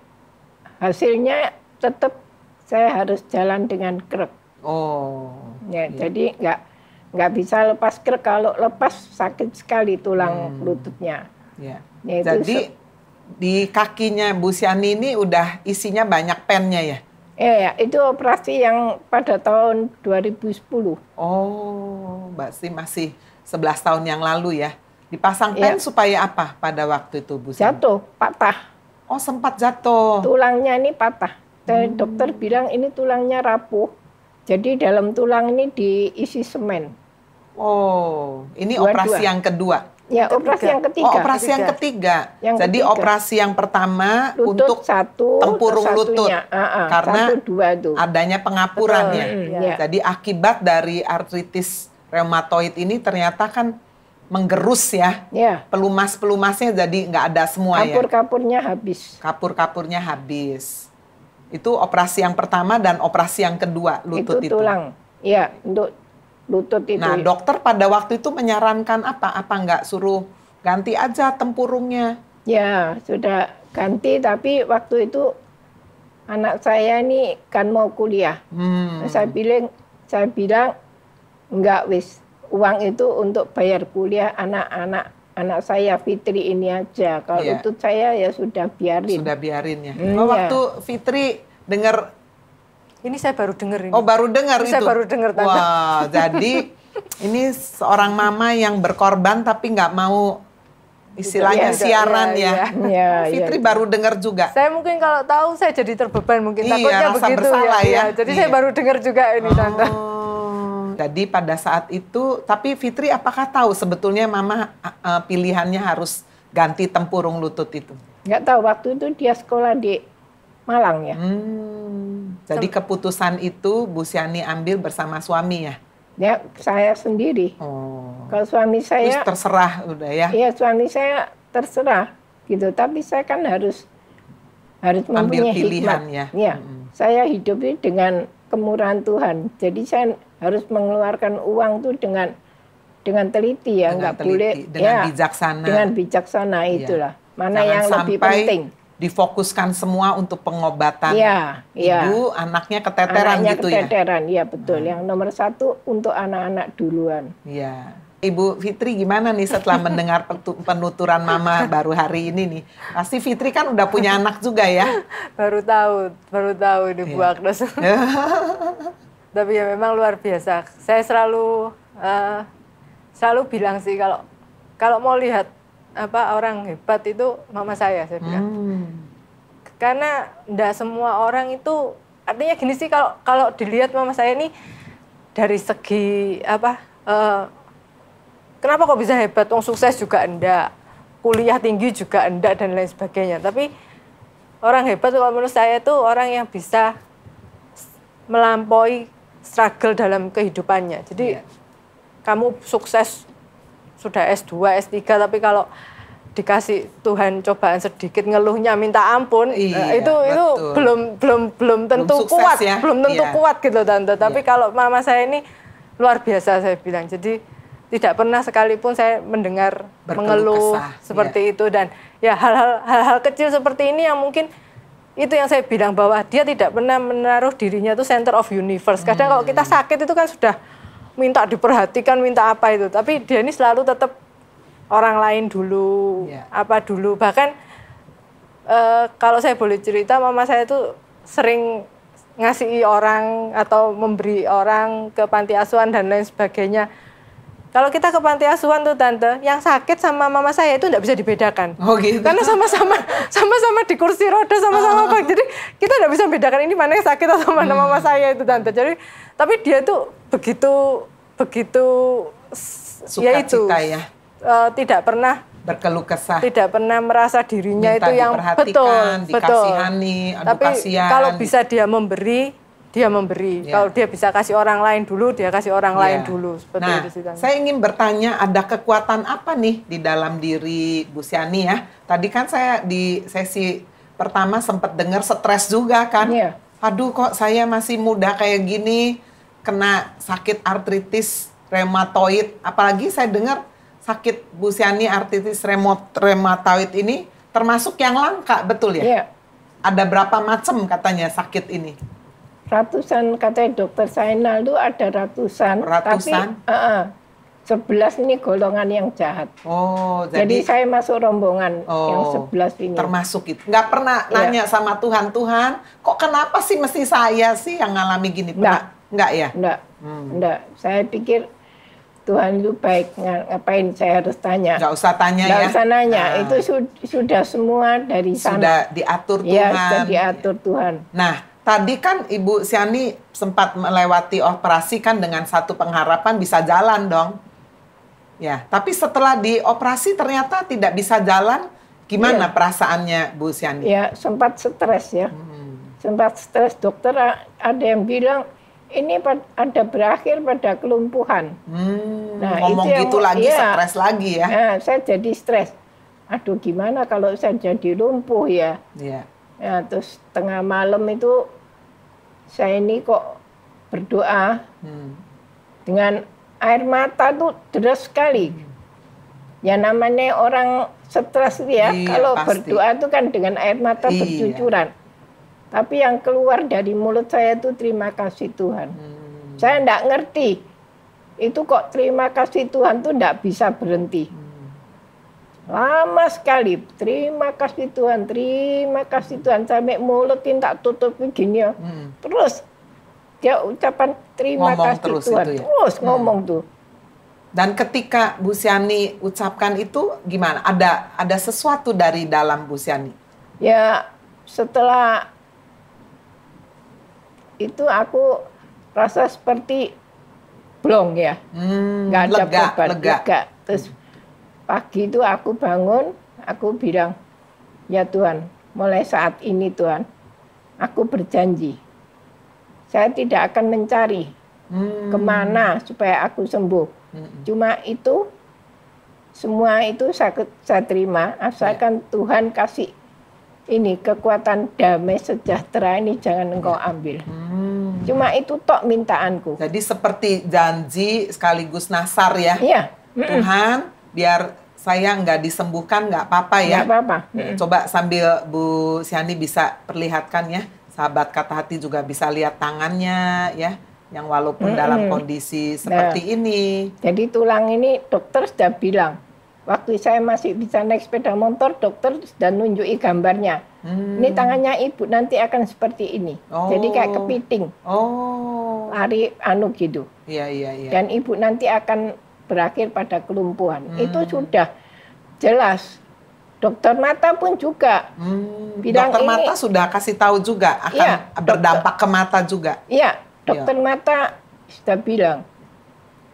hasilnya tetap saya harus jalan dengan krek. Oh. Ya, jadi nggak bisa lepas krek. Kalau lepas sakit sekali tulang lututnya. Ya. Ya, jadi di kakinya Bu Siani ini udah isinya banyak pennya ya? Ya, itu operasi yang pada tahun 2010. Oh, masih 11 tahun yang lalu ya. Dipasang pen supaya apa pada waktu itu Bu Siani? Jatuh, patah. Oh, sempat jatuh. Tulangnya ini patah. Dan dokter bilang ini tulangnya rapuh. Jadi dalam tulang ini diisi semen. Oh, ini operasi yang kedua. Ya, operasi yang ketiga. Oh, operasi yang ketiga. Jadi operasi yang pertama lutut untuk satu, tempurung lutut. Karena adanya pengapuran ya. Jadi akibat dari artritis reumatoid ini ternyata kan menggerus ya. Pelumas-pelumasnya jadi nggak ada semua ya. Kapur-kapurnya habis. Kapur-kapurnya habis. Itu operasi yang pertama dan operasi yang kedua lutut itu. Tulang. Iya, untuk lutut itu. Nah, dokter pada waktu itu menyarankan apa? Apa nggak suruh ganti aja tempurungnya? Ya, sudah ganti, tapi waktu itu anak saya ini kan mau kuliah. Saya bilang enggak wis, uang itu untuk bayar kuliah anak saya Fitri ini aja. Kalau lutut saya ya sudah biarin. Sudah biarin ya. Waktu Fitri dengar. Ini saya baru dengar ini. Oh, baru dengar itu. Saya baru dengar Tante. Wah, jadi ini seorang mama yang berkorban tapi nggak mau istilahnya siaran ya. Fitri baru dengar juga. Saya mungkin kalau tahu saya jadi terbeban mungkin takutnya rasa begitu bersalah ya. Jadi saya baru dengar juga ini Tante. Jadi pada saat itu, tapi Fitri apakah tahu sebetulnya mama pilihannya harus ganti tempurung lutut itu? Nggak tahu, waktu itu dia sekolah di Malang ya. Jadi keputusan itu Bu Siani ambil bersama suami ya? Ya, saya sendiri. Kalau suami saya... Terus terserah udah ya? Iya, suami saya terserah gitu. Tapi saya kan harus ambil mempunyai pilihan hikmat. ya? Saya hidup ini dengan kemurahan Tuhan. Jadi saya harus mengeluarkan uang tuh dengan teliti ya, nggak boleh dengan bijaksana. Dengan bijaksana itulah. Mana yang lebih penting? Difokuskan semua untuk pengobatan ibu, anaknya keteteran gitu ya? Keteteran, ya betul. Yang nomor satu untuk anak-anak duluan. Iya. Ibu Fitri gimana nih setelah mendengar penuturan mama baru hari ini nih? Pasti Fitri kan udah punya anak juga ya? Baru tahu di Bu Agnes. Tapi ya memang luar biasa. Saya selalu bilang sih kalau mau lihat orang hebat itu mama saya bilang. Karena enggak semua orang itu, artinya gini sih, kalau dilihat mama saya ini dari segi kenapa kok bisa hebat? Sukses juga enggak, kuliah tinggi juga enggak dan lain sebagainya. Tapi orang hebat kalau menurut saya itu orang yang bisa melampaui struggle dalam kehidupannya. Jadi kamu sukses sudah S2, S3, tapi kalau dikasih Tuhan cobaan sedikit ngeluhnya minta ampun, itu belum tentu kuat, belum tentu kuat gitu Tante. Tapi kalau mama saya ini luar biasa saya bilang. Jadi tidak pernah sekalipun saya mendengar mengeluh seperti itu, dan ya hal-hal kecil seperti ini yang mungkin itu yang saya bilang bahwa dia tidak pernah menaruh dirinya itu center of universe. Kadang kalau kita sakit itu kan sudah minta diperhatikan, minta apa itu, tapi dia ini selalu tetap orang lain dulu, apa dulu. Bahkan kalau saya boleh cerita, mama saya itu sering ngasih orang atau memberi orang ke panti asuhan dan lain sebagainya. Kalau kita ke panti asuhan tuh Tante, yang sakit sama mama saya itu tidak bisa dibedakan. Oh gitu. Karena sama-sama di kursi roda, sama-sama Pak. Jadi kita tidak bisa membedakan ini mana yang sakit atau mana mama saya itu Tante. Jadi tapi dia itu begitu sukacita ya. Tidak pernah berkeluh kesah. Tidak pernah merasa dirinya minta itu yang betul, dikasihani, aduh tapi kasihan. Kalau bisa dia memberi. Kalau dia bisa kasih orang lain dulu, dia kasih orang lain dulu. Seperti itu sih, saya ingin bertanya, ada kekuatan apa nih di dalam diri Bu Siani ya? Tadi kan saya di sesi pertama sempat dengar stres juga kan. Aduh kok saya masih muda kayak gini, kena sakit artritis reumatoid. Apalagi saya dengar sakit Bu Siani artritis reumatoid ini termasuk yang langka, betul ya? Ada berapa macam katanya sakit ini? Ratusan, katanya dokter Sainal itu ada ratusan. Tapi 11 ini golongan yang jahat. Oh, jadi saya masuk rombongan yang 11 ini. Termasuk itu. Nggak pernah nanya sama Tuhan, kok kenapa sih mesti saya sih yang ngalami gini? Nggak ya? Nggak. Saya pikir Tuhan itu baik, ngapain saya harus tanya? Nggak usah tanya ya? Nggak usah nanya, itu sudah semua dari sana. Sudah diatur Tuhan. Ya, sudah diatur Tuhan. Nah, tadi kan Ibu Siani sempat melewati operasi kan dengan satu pengharapan bisa jalan dong. Ya, tapi setelah dioperasi ternyata tidak bisa jalan. Gimana perasaannya Bu Siani? Ya, sempat stres ya. Sempat stres. Dokter ada yang bilang ini ada berakhir pada kelumpuhan. Nah, ngomong itu gitu lagi, stres lagi ya. Nah, saya jadi stres. Aduh, gimana kalau saya jadi lumpuh ya? Ya, terus tengah malam itu saya ini kok berdoa dengan air mata tuh deras sekali. Ya namanya orang stres ya, kalau pasti. Berdoa itu kan dengan air mata bercucuran. Tapi yang keluar dari mulut saya itu terima kasih Tuhan. Saya enggak ngerti, itu kok terima kasih Tuhan tuh enggak bisa berhenti. Lama sekali, terima kasih Tuhan, sampai mulut tak tutup begini ya. Terus dia ucapan terima kasih Tuhan, terus ngomong tuh. Dan ketika Bu Siani ucapkan itu gimana? Ada sesuatu dari dalam Bu Siani? Ya setelah itu aku rasa seperti blong ya, nggak ada beban, lega. Terus pagi itu aku bangun, aku bilang, ya Tuhan, mulai saat ini Tuhan, aku berjanji, saya tidak akan mencari kemana supaya aku sembuh. Cuma itu, semua itu saya terima, asalkan Tuhan kasih ini kekuatan damai sejahtera ini jangan engkau ambil. Cuma itu tok mintaanku. Jadi seperti janji sekaligus nasar ya. Tuhan, biar saya nggak disembuhkan nggak apa-apa ya. Nggak apa-apa. Coba sambil Bu Siani bisa perlihatkan ya. Sahabat Kata Hati juga bisa lihat tangannya ya. Yang walaupun dalam kondisi seperti ini. Jadi tulang ini dokter sudah bilang. Waktu saya masih bisa naik sepeda motor, dokter sudah nunjuki gambarnya. Ini tangannya ibu nanti akan seperti ini. Jadi kayak kepiting. Lari gitu. Iya. Dan ibu nanti akan berakhir pada kelumpuhan. Itu sudah jelas. Dokter mata pun juga bilang dokter mata sudah kasih tahu juga akan berdampak ke mata juga. Iya, dokter mata sudah bilang.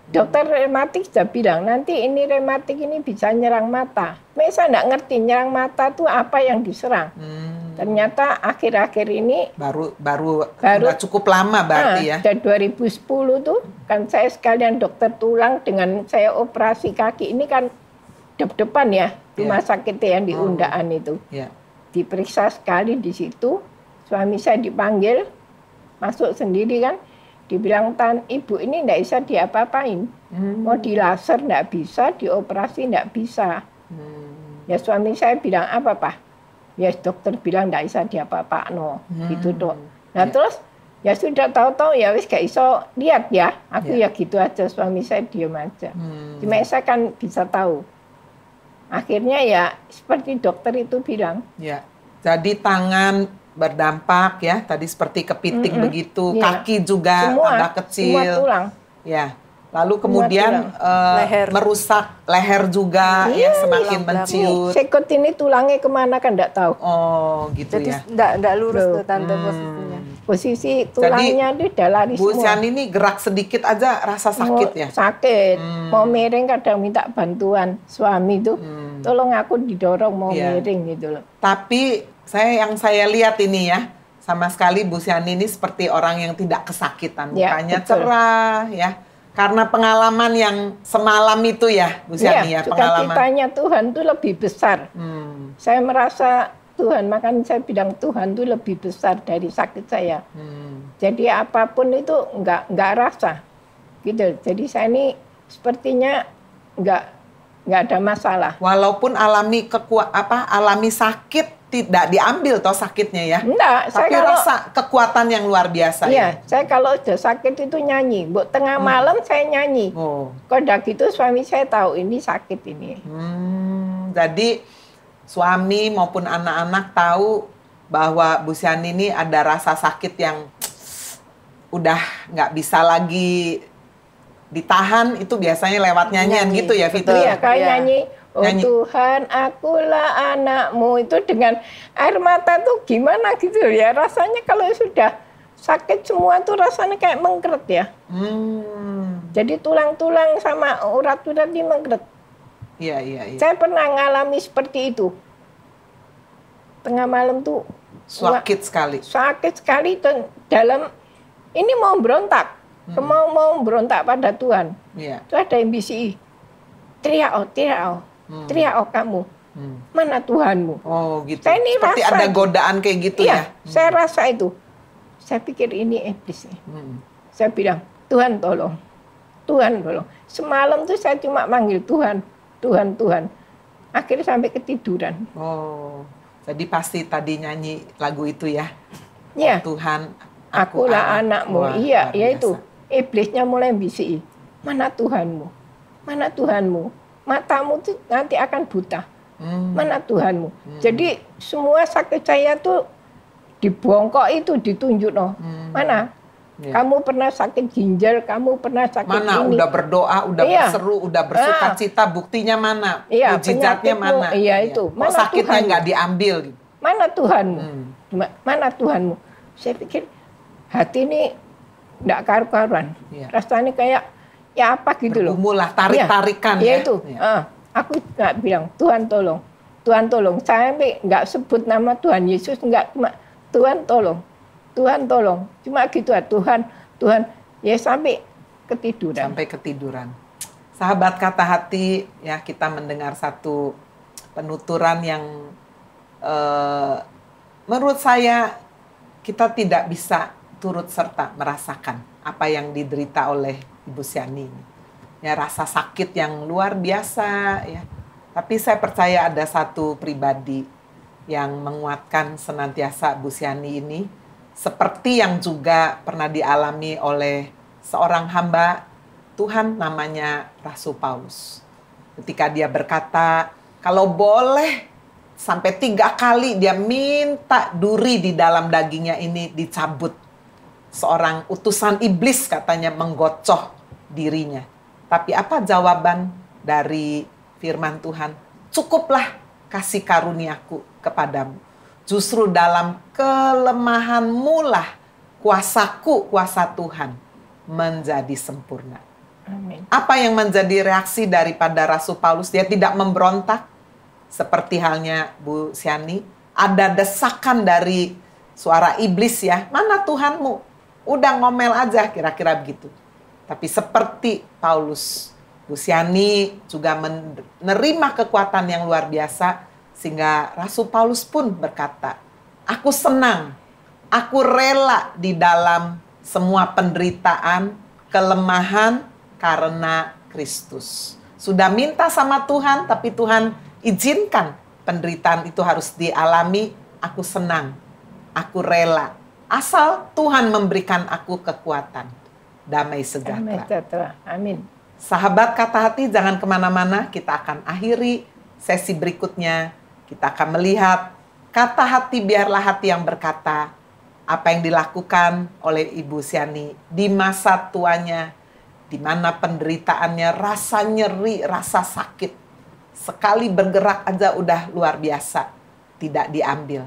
Dokter rematik sudah bilang nanti ini rematik ini bisa nyerang mata. Saya nggak ngerti nyerang mata itu apa yang diserang. Ternyata akhir-akhir ini baru udah cukup lama berarti ya. Dari 2010 tuh kan saya sekalian dokter tulang dengan saya operasi kaki ini kan depan ya rumah sakit yang di Undaan itu. Diperiksa sekali di situ, suami saya dipanggil, masuk sendiri kan, dibilang ibu ini enggak bisa diapa-apain, mau di laser enggak bisa, dioperasi enggak bisa. Ya suami saya bilang apa Pak? Ya dokter bilang enggak bisa diapa-apa no, gitu dok. Nah terus ya sudah tahu-tahu ya wis gak iso lihat ya, aku ya gitu aja, suami saya diam aja. Cuma saya kan bisa tahu. Akhirnya ya seperti dokter itu bilang. Ya, jadi tangan berdampak ya, tadi seperti kepiting begitu, kaki juga tambah kecil. Semua tulang. Ya, lalu kemudian merusak leher juga, ya semakin menciut. Sekot ini tulangnya kemana kan enggak tahu. Oh, gitu. Jadi ya. Enggak lurus tuh tante posisinya. Posisi tulangnya itu udah lari Bu semua. Siani ini gerak sedikit aja rasa sakit ya? Sakit. Mau miring kadang minta bantuan suami tuh. Tolong aku didorong mau miring gitu loh. Tapi yang saya lihat ini ya, sama sekali Bu Siani ini seperti orang yang tidak kesakitan. Mukanya cerah ya. Karena pengalaman yang semalam itu ya Bu Siani ya. Pengalaman. Sukacitanya Tuhan tuh lebih besar. Saya merasa Tuhan, makanya saya bilang Tuhan itu lebih besar dari sakit saya. Jadi apapun itu enggak rasa, gitu. Jadi saya ini sepertinya enggak ada masalah. Walaupun alami sakit tidak diambil toh sakitnya ya. Enggak, tapi rasa kekuatan yang luar biasa. Iya, saya kalau udah sakit itu nyanyi. Buat tengah malam saya nyanyi. Kok udah gitu suami saya tahu ini sakit ini. Jadi suami maupun anak-anak tahu bahwa Bu Siani ini ada rasa sakit yang udah nggak bisa lagi ditahan, itu biasanya lewat nyanyian gitu ya Fitri? Iya, kayak nyanyi, oh Tuhan akulah anakmu, itu dengan air mata tuh gimana gitu ya, rasanya kalau sudah sakit semua tuh rasanya kayak mengkeret ya. Jadi tulang-tulang sama urat-urat ini mengkeret. Iya. Saya pernah ngalami seperti itu. Tengah malam tuh sakit sekali. Sakit sekali dan dalam ini mau berontak. Mau berontak pada Tuhan. Itu ada yang bisi. Teriak kamu. Mana Tuhanmu? Oh gitu. Saya ini seperti rasa ada godaan kayak gitu ya. Saya rasa itu. Saya pikir ini iblis. Saya bilang, Tuhan tolong. Tuhan tolong. Semalam tuh saya cuma manggil Tuhan. Tuhan. Akhirnya sampai ketiduran. Oh, jadi pasti tadi nyanyi lagu itu ya? Iya. Oh, Tuhan, akulah anakmu. Wah, iya, ya itu. Iblisnya mulai bisi. Mana Tuhanmu? Mana Tuhanmu? Matamu tuh nanti akan buta. Mana Tuhanmu? Jadi semua sakit saya tuh dibongkok itu ditunjuk no. Mana? Kamu pernah sakit ginjal, kamu pernah sakit mana, ini. udah berdoa, udah berseru, udah bersukacita, buktinya mana? Mujizatnya mana? Iya itu. Kok sakitnya nggak diambil? Mana Tuhanmu? Mana Tuhanmu? Saya pikir hati ini nggak karu-karuan. Rasanya kayak ya apa gitu loh. Bergumulah, tarik-tarikan ya. Itu. Aku nggak bilang Tuhan tolong, Tuhan tolong. Saya nggak sebut nama Tuhan Yesus, nggak, cuma Tuhan tolong. Tuhan tolong, cuma gitu ya Tuhan, ya sampai ketiduran. Sahabat Kata Hati, ya kita mendengar satu penuturan yang menurut saya kita tidak bisa turut serta merasakan apa yang diderita oleh Ibu Siani. Ya rasa sakit yang luar biasa ya. Tapi saya percaya ada satu pribadi yang menguatkan senantiasa Bu Siani ini. Seperti yang juga pernah dialami oleh seorang hamba Tuhan namanya Rasul Paulus. Ketika dia berkata, kalau boleh sampai 3 kali dia minta duri di dalam dagingnya ini dicabut. Seorang utusan iblis katanya menggocoh dirinya. Tapi apa jawaban dari firman Tuhan? Cukuplah kasih karuniaku kepadamu. Justru dalam kelemahanmu lah kuasaku, kuasa Tuhan menjadi sempurna. Amin. Apa yang menjadi reaksi daripada Rasul Paulus? Dia tidak memberontak seperti halnya Bu Siani. ada desakan dari suara iblis ya, mana Tuhanmu? Udah ngomel aja, kira-kira begitu. Tapi seperti Paulus, Bu Siani juga menerima kekuatan yang luar biasa, sehingga Rasul Paulus pun berkata, aku senang, aku rela di dalam semua penderitaan, kelemahan karena Kristus. Sudah minta sama Tuhan, tapi Tuhan izinkan penderitaan itu harus dialami, aku senang, aku rela. Asal Tuhan memberikan aku kekuatan. Damai sejahtera. Damai sejahtera. Amin. Sahabat Kata Hati, jangan kemana-mana. Kita akan akhiri sesi berikutnya. Kita akan melihat kata hati biarlah hati yang berkata. Apa yang dilakukan oleh Ibu Siani di masa tuanya, di mana penderitaannya, rasa nyeri, rasa sakit. Sekali bergerak aja udah luar biasa. Tidak diambil.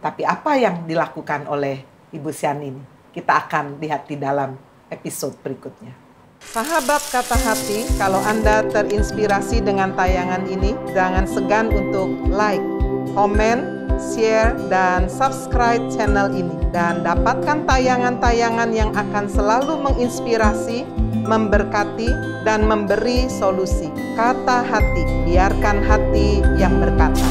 Tapi apa yang dilakukan oleh Ibu Siani ini? Kita akan lihat di dalam episode berikutnya. Sahabat Kata Hati, kalau Anda terinspirasi dengan tayangan ini, jangan segan untuk like, komen, share, dan subscribe channel ini. Dan dapatkan tayangan-tayangan yang akan selalu menginspirasi, memberkati, dan memberi solusi. Kata Hati, biarkan hati yang berkata.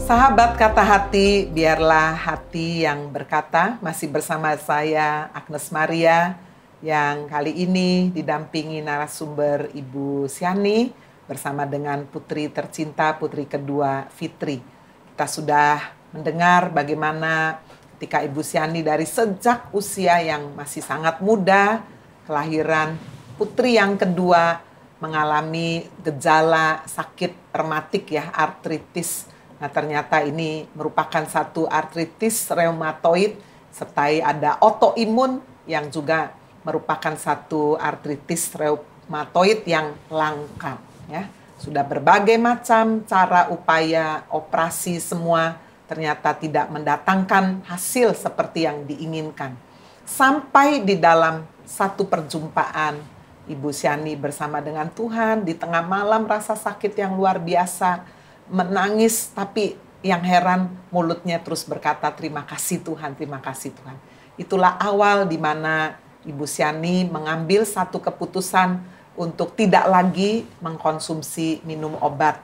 Sahabat Kata Hati, biarlah hati yang berkata. Masih bersama saya, Agnes Maria, yang kali ini didampingi narasumber Ibu Siani, bersama dengan putri tercinta, putri kedua Fitri. Kita sudah mendengar bagaimana ketika Ibu Siani dari sejak usia yang masih sangat muda, kelahiran putri yang kedua, mengalami gejala sakit rematik ya, artritis. Nah, ternyata ini merupakan satu artritis reumatoid, sertai ada autoimun yang juga merupakan satu artritis reumatoid yang langka. Ya. Sudah berbagai macam cara upaya operasi semua, ternyata tidak mendatangkan hasil seperti yang diinginkan. Sampai di dalam satu perjumpaan, Ibu Siani bersama dengan Tuhan, di tengah malam rasa sakit yang luar biasa, menangis, tapi yang heran mulutnya terus berkata, terima kasih Tuhan, terima kasih Tuhan. Itulah awal di mana Ibu Siani mengambil satu keputusan untuk tidak lagi mengkonsumsi minum obat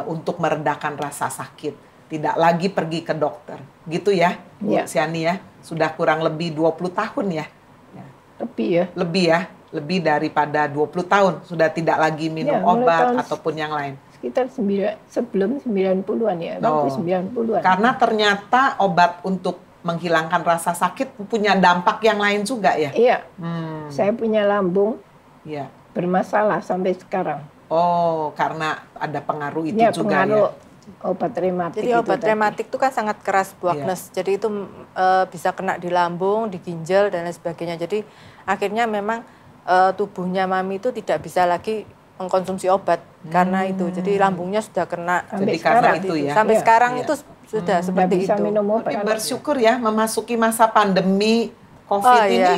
untuk meredakan rasa sakit. Tidak lagi pergi ke dokter. Gitu ya, Bu Siani ya? Sudah kurang lebih 20 tahun ya? Lebih ya? Lebih ya? Lebih daripada 20 tahun. Sudah tidak lagi minum obat ataupun yang lain. Sekitar sebelum 90-an ya, waktu 90-an. Karena ternyata obat untuk menghilangkan rasa sakit punya dampak yang lain juga ya? Iya, saya punya lambung bermasalah sampai sekarang. Oh, karena ada pengaruh itu juga pengaruh ya? Obat rematik. Jadi obat rematik itu kan sangat keras, Bu Agnes. Jadi itu bisa kena di lambung, di ginjal, dan lain sebagainya. Jadi akhirnya memang tubuhnya Mami itu tidak bisa lagi mengkonsumsi obat karena itu. Jadi lambungnya sudah kena. Jadi karena itu ya. Sampai sekarang itu sudah seperti bisa itu. Minum obat. Tapi bersyukur ya memasuki masa pandemi COVID ini,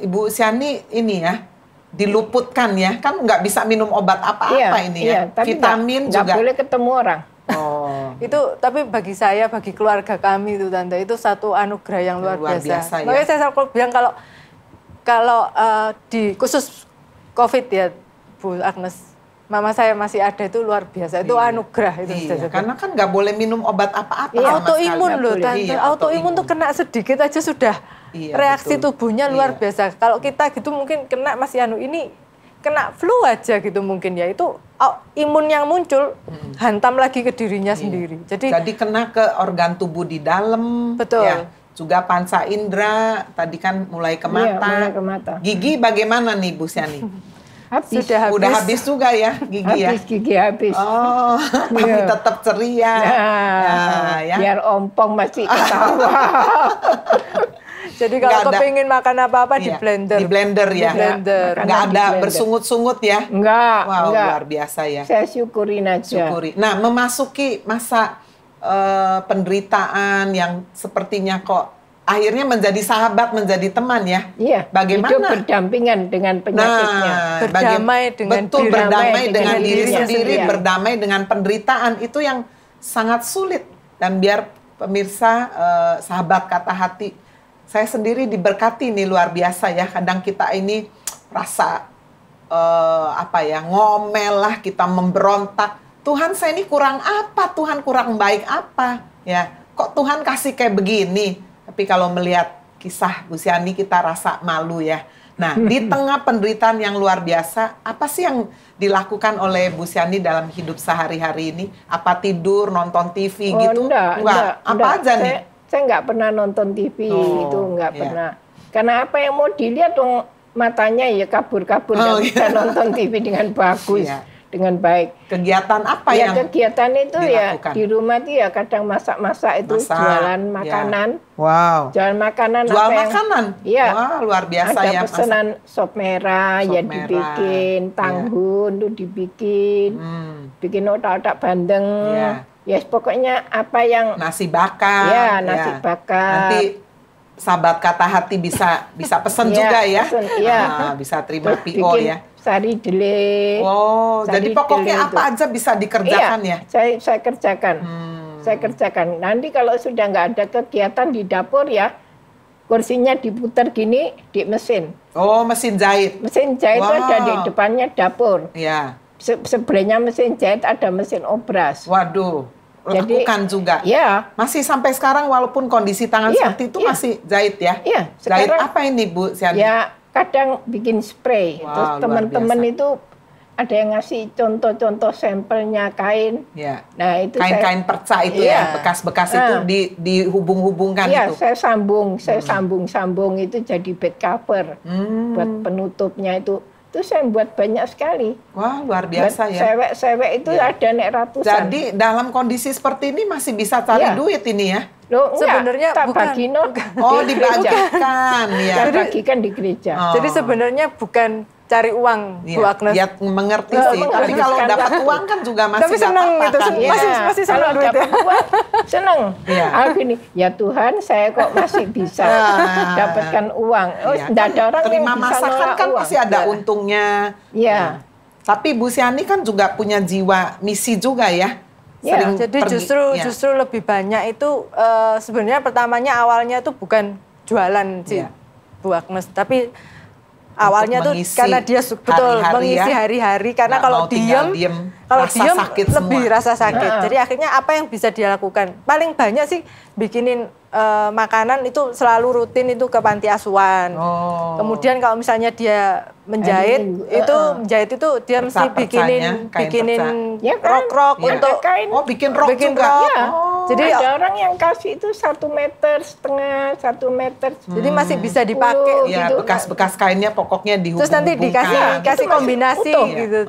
Ibu Siani ini ya diluputkan ya. Kan nggak bisa minum obat apa-apa ini ya. Tapi vitamin juga. Nggak boleh ketemu orang. Oh. Itu tapi bagi saya, bagi keluarga kami itu Tante, itu satu anugerah yang luar biasa. Makanya saya selalu bilang kalau di khusus COVID ya, Bu Agnes, mama saya masih ada, itu luar biasa, itu anugerah itu. Karena kan nggak boleh minum obat apa-apa. Autoimun loh Tante, autoimun tuh kena sedikit aja sudah reaksi tubuhnya luar biasa. Kalau kita gitu mungkin kena masih ini kena flu aja gitu mungkin ya, itu imun yang muncul hantam lagi ke dirinya sendiri. Jadi kena ke organ tubuh di dalam. Betul. Ya. Juga panca indera, tadi kan mulai ke mata. Mulai ke mata. Gigi bagaimana nih Bu Siani? Habis. Udah habis juga ya gigi ya? Gigi habis. Oh, tapi tetap ceria. Ya. Biar ompong masih ketawa. Jadi kalau kepingin makan apa-apa di blender. Di blender ya? Di blender. Nggak ada bersungut-sungut ya? Enggak. Wow, enggak. luar biasa ya. Saya syukurin aja. Nah, memasuki masa penderitaan yang sepertinya kok akhirnya menjadi sahabat, menjadi teman ya. Iya. Bagaimana? Hidup berdampingan dengan penyakitnya. Berdamai dengan betul, diri, berdamai dengan diri dirinya sendiri, sendiri. berdamai dengan penderitaan itu yang sangat sulit. Dan biar pemirsa, sahabat Kata Hati, saya sendiri diberkati nih luar biasa ya. Kadang kita ini rasa ngomel lah, kita memberontak. Tuhan, saya ini kurang apa? Tuhan kurang baik apa? Ya, kok Tuhan kasih kayak begini? Tapi kalau melihat kisah Bu Siani kita rasa malu ya. Nah, di tengah penderitaan yang luar biasa, apa sih yang dilakukan oleh Bu Siani dalam hidup sehari-hari ini? Apa tidur, nonton TV gitu? Enggak. Apa aja nih? Saya nggak pernah nonton TV, itu nggak pernah. Karena apa yang mau dilihat dong, matanya ya kabur-kabur, nggak bisa nonton TV dengan bagus. Dengan baik. Kegiatan apa ya, yang kegiatan itu dilakukan? Ya di rumah itu ya kadang masak-masak itu, jualan makanan. Wow. Jualan makanan. Jual makanan? Iya. Wah, luar biasa ada ya. Ada pesanan sop merah, sop ya merah. dibikin, tanggun tuh dibikin, bikin otak-otak bandeng. Ya pokoknya apa yang nasi bakar. Ya, nasi bakar. Nanti sahabat Kata Hati bisa pesen juga ya. Pesen, ya. Bisa terima PO bikin ya. Sari dele. Oh, jadi pokoknya apa aja bisa dikerjakan ya? Saya kerjakan. Saya kerjakan. Nanti kalau sudah nggak ada kegiatan di dapur ya, kursinya diputar gini di mesin. Oh, mesin jahit. Mesin jahit itu ada di depannya dapur. Iya. Sebelahnya mesin jahit ada mesin obras. Waduh. Lakukan juga. Iya. Masih sampai sekarang walaupun kondisi tangan seperti itu masih jahit ya? Iya. Jahit apa ini Bu Siani? Ya, kadang bikin spray. Terus teman-teman itu ada yang ngasih contoh-contoh sampelnya kain. Ya. Nah, itu kain-kain perca itu ya, bekas-bekas itu dihubung-hubungkan itu. Iya, saya sambung itu jadi bed cover. Buat penutupnya itu saya buat banyak sekali. Wah, luar biasa ya. Sewek-sewek itu ada nek ratusan. Jadi dalam kondisi seperti ini masih bisa cari duit ini ya? Loh, sebenarnya bukan. Oh, dibagikan ya. Saya bagikan di gereja. Jadi sebenarnya bukan cari uang, Bu Agnes. Ya, mengerti sih. Tapi kalau dapat uang kan juga masih tapi seneng gitu, kan? masih seneng duit ya. Seneng. Gini, ya Tuhan, saya kok masih bisa dapatkan uang. Tidak ada orang terima yang bisa masakan kan uang. pasti ada untungnya. Iya. Tapi Bu Siani kan juga punya jiwa misi juga ya. Ya, jadi justru lebih banyak itu sebenarnya pertamanya awalnya itu bukan jualan sih Bu Agnes, tapi awalnya tuh karena dia mengisi hari-hari karena kalau diem lebih rasa sakit. Jadi akhirnya apa yang bisa dia lakukan? Paling banyak sih bikinin makanan itu selalu rutin itu ke panti asuhan. Kemudian kalau misalnya dia menjahit itu dia mesti bikinin rok-rok untuk bikin rok juga. Jadi ada orang yang kasih itu 1,5 meter, 1 meter. Jadi masih bisa dipakai. Ya, gitu. Bekas-bekas kainnya pokoknya dihubung-hubungkan. Terus nanti dikasih kombinasi gitu.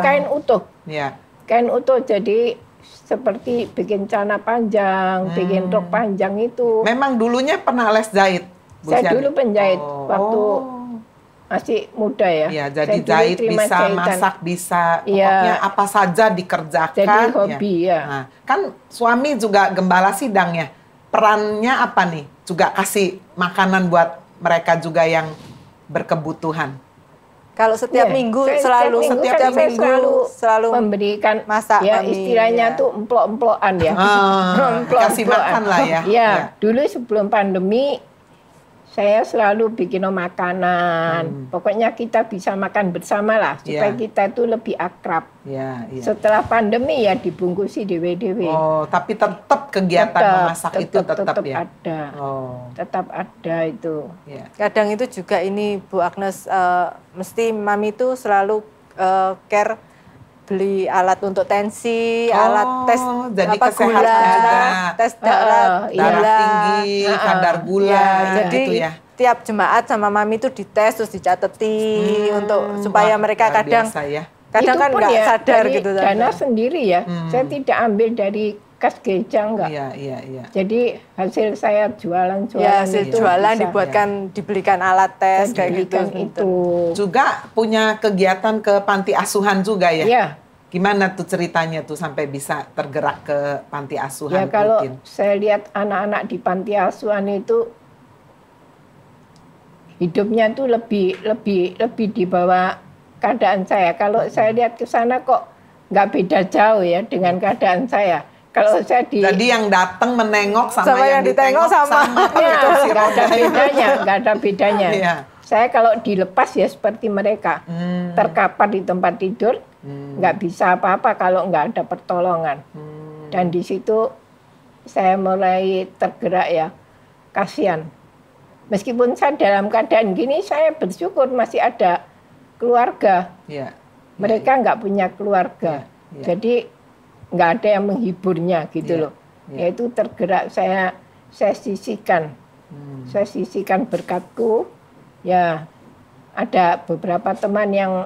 Kain utuh. Ya. Kain utuh jadi seperti bikin celana panjang, bikin rok panjang itu. Memang dulunya pernah les jahit? Saya dulu penjahit waktu masih muda ya. Iya, jadi jahit bisa, jahitan. Masak bisa, pokoknya apa saja dikerjakan. Jadi hobi ya. Nah, kan suami juga gembala sidang ya. Perannya apa nih? Juga kasih makanan buat mereka juga yang berkebutuhan. Kalau setiap minggu selalu memberikan masak istilahnya tuh emplok-emplokan ya. Kasih makan lah ya. Ya, dulu sebelum pandemi saya selalu bikin makanan. Pokoknya kita bisa makan bersama lah supaya kita itu lebih akrab. Setelah pandemi ya dibungkusi dewe-dewe. Oh, tapi tetap kegiatan memasak itu tetap ya. Ada. Tetap ada itu. Kadang itu juga ini Bu Agnes mesti Mami itu selalu care beli alat untuk tensi, alat tes jadi gula, tes darah tinggi, kadar gula, jadi gitu ya. Tiap jemaat sama Mami itu dites terus dicateti untuk supaya mereka kadang kan nggak sadar gitu. Dana sendiri ya, saya tidak ambil dari kas gereja enggak. Iya. Jadi hasil saya jualan itu jualan dibelikan alat tes kayak gitu. Itu. Juga punya kegiatan ke panti asuhan juga ya? Iya. Gimana tuh ceritanya tuh sampai bisa tergerak ke panti asuhan? Ya kalau saya lihat anak-anak di panti asuhan itu hidupnya tuh lebih di bawah keadaan saya. Kalau saya lihat ke sana kok nggak beda jauh ya dengan keadaan saya. Kalau saya Jadi yang datang menengok sama yang ditengok sama. Ya, nggak ada bedanya. Iya. Saya kalau dilepas ya seperti mereka, terkapar di tempat tidur, nggak bisa apa-apa kalau nggak ada pertolongan. Dan di situ saya mulai tergerak ya, kasihan. Meskipun saya dalam keadaan gini, saya bersyukur masih ada keluarga. Iya. Mereka nggak punya keluarga, jadi nggak ada yang menghiburnya gitu loh. Yaitu tergerak saya sisihkan, saya sisihkan berkatku. Ya, ada beberapa teman yang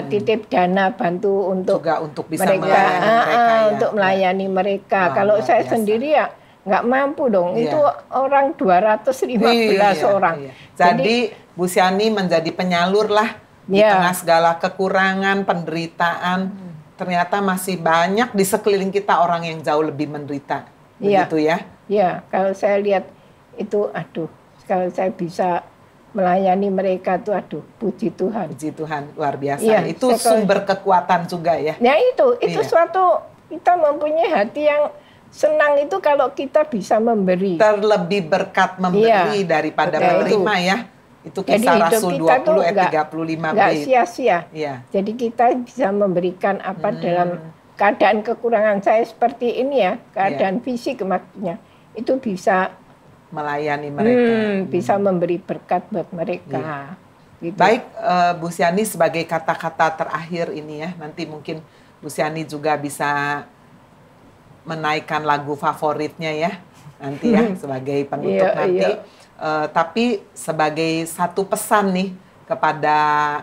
titip dana bantu untuk bisa mereka, melayani mereka untuk melayani mereka. Kalau saya biasa. Sendiri ya nggak mampu dong. Itu orang 215 orang. Jadi Bu Siani menjadi penyalur lah di tengah segala kekurangan, penderitaan. Ternyata masih banyak di sekeliling kita orang yang jauh lebih menderita. Begitu ya? Iya, kalau saya lihat itu, aduh, kalau saya bisa melayani mereka tuh, aduh, puji Tuhan. Puji Tuhan, luar biasa. Itu sumber kekuatan juga ya? Ya itu suatu, kita mempunyai hati yang senang itu kalau kita bisa memberi. Terlebih berkat memberi daripada menerima ya. Itu kisah Rasul 20 ayat 35b. Nggak sia-sia. Iya. Jadi kita bisa memberikan apa dalam keadaan kekurangan saya seperti ini ya, keadaan fisik maksudnya. Itu bisa melayani mereka. Bisa memberi berkat buat mereka. Gitu. Baik, Bu Siani sebagai kata-kata terakhir ini ya, nanti mungkin Bu Siani juga bisa menaikkan lagu favoritnya ya, nanti ya sebagai penutup nanti. Tapi sebagai satu pesan nih kepada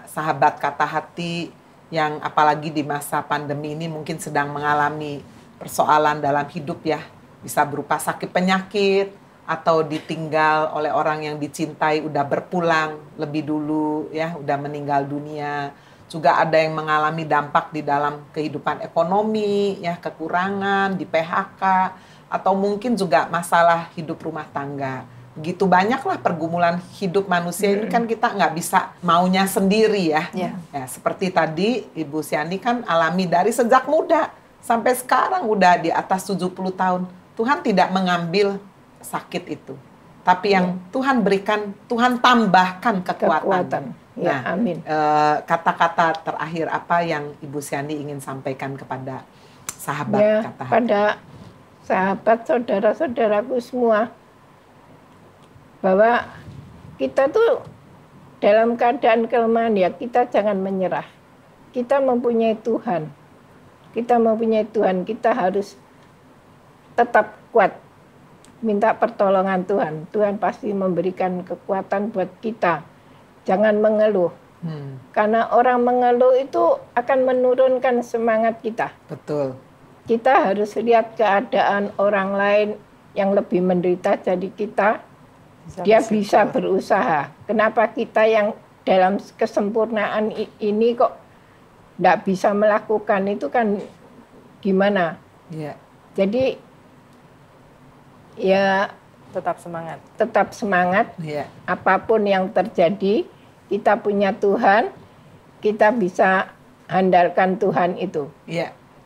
sahabat Kata Hati yang apalagi di masa pandemi ini mungkin sedang mengalami persoalan dalam hidup ya, bisa berupa sakit penyakit atau ditinggal oleh orang yang dicintai, udah berpulang lebih dulu ya, udah meninggal dunia. Juga ada yang mengalami dampak di dalam kehidupan ekonomi ya, kekurangan, di PHK, atau mungkin juga masalah hidup rumah tangga. Begitu banyaklah pergumulan hidup manusia ini kan kita nggak bisa maunya sendiri ya. Ya. Seperti tadi Ibu Siani kan alami dari sejak muda sampai sekarang udah di atas 70 tahun. Tuhan tidak mengambil sakit itu. Tapi yang Tuhan berikan, Tuhan tambahkan kekuatan. Ya, amin. Kata-kata terakhir apa yang Ibu Siani ingin sampaikan kepada sahabat Kata Hati? Pada sahabat saudara-saudaraku semua, bahwa kita tuh dalam keadaan kelemahan ya, kita jangan menyerah. Kita mempunyai Tuhan. Kita harus tetap kuat. Minta pertolongan Tuhan. Tuhan pasti memberikan kekuatan buat kita. Jangan mengeluh. Karena orang mengeluh itu akan menurunkan semangat kita. Betul. Kita harus lihat keadaan orang lain yang lebih menderita, jadi dia bisa berusaha. Kenapa kita yang dalam kesempurnaan ini kok tidak bisa melakukan itu kan gimana? Jadi ya tetap semangat. Tetap semangat. Apapun yang terjadi, kita punya Tuhan, kita bisa andalkan Tuhan itu.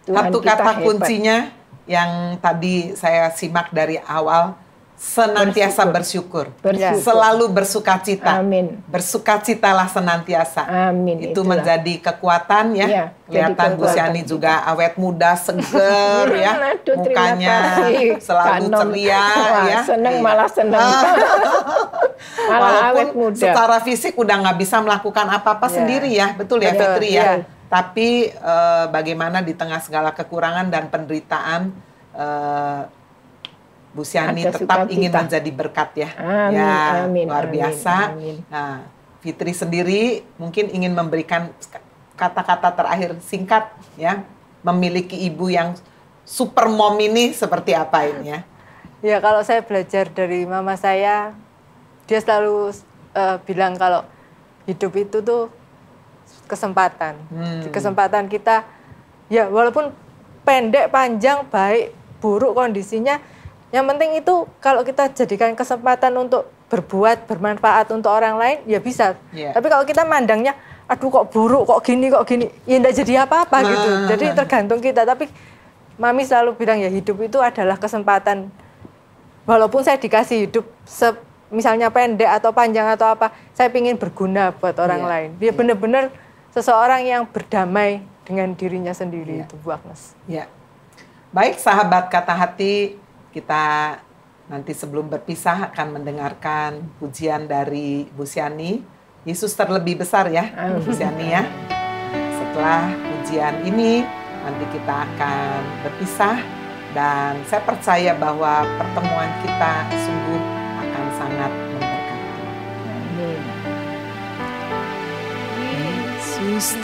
Tuhan satu kata hebat. kuncinya yang tadi saya simak dari awal, senantiasa bersyukur. Selalu bersukacita. Amin. Bersukacitalah senantiasa. Amin. Itu menjadi kekuatan ya. Kelihatan Bu Siani juga awet muda, seger ya. Aduh, mukanya selalu ceria ya. Seneng, malah seneng. Malah awet muda. Secara fisik udah nggak bisa melakukan apa-apa sendiri ya. Betul ya Fitri ya. Tapi bagaimana di tengah segala kekurangan dan penderitaan, Bu Siani tetap ingin menjadi berkat ya. Amin, luar biasa. Amin. Nah, Fitri sendiri mungkin ingin memberikan kata-kata terakhir singkat ya. Memiliki ibu yang super mom ini seperti apa ini ya? Ya kalau saya belajar dari mama saya, dia selalu bilang kalau hidup itu tuh kesempatan. Kesempatan kita ya walaupun pendek, panjang, baik, buruk kondisinya, yang penting itu kalau kita jadikan kesempatan untuk berbuat bermanfaat untuk orang lain, ya bisa. Yeah. Tapi kalau kita mandangnya, aduh kok buruk, kok gini, ya enggak jadi apa-apa gitu. Jadi tergantung kita. Tapi Mami selalu bilang ya hidup itu adalah kesempatan. Walaupun saya dikasih hidup misalnya pendek atau panjang atau apa, saya ingin berguna buat orang lain. Dia benar-benar seseorang yang berdamai dengan dirinya sendiri itu Bu Agnes. Ya. Baik sahabat Kata Hati, kita nanti sebelum berpisah akan mendengarkan pujian dari Bu Siani. Yesus terlebih besar ya, Bu Siani ya. Setelah pujian ini, nanti kita akan berpisah. Dan saya percaya bahwa pertemuan kita sungguh akan sangat memberkati. Amin. Yesus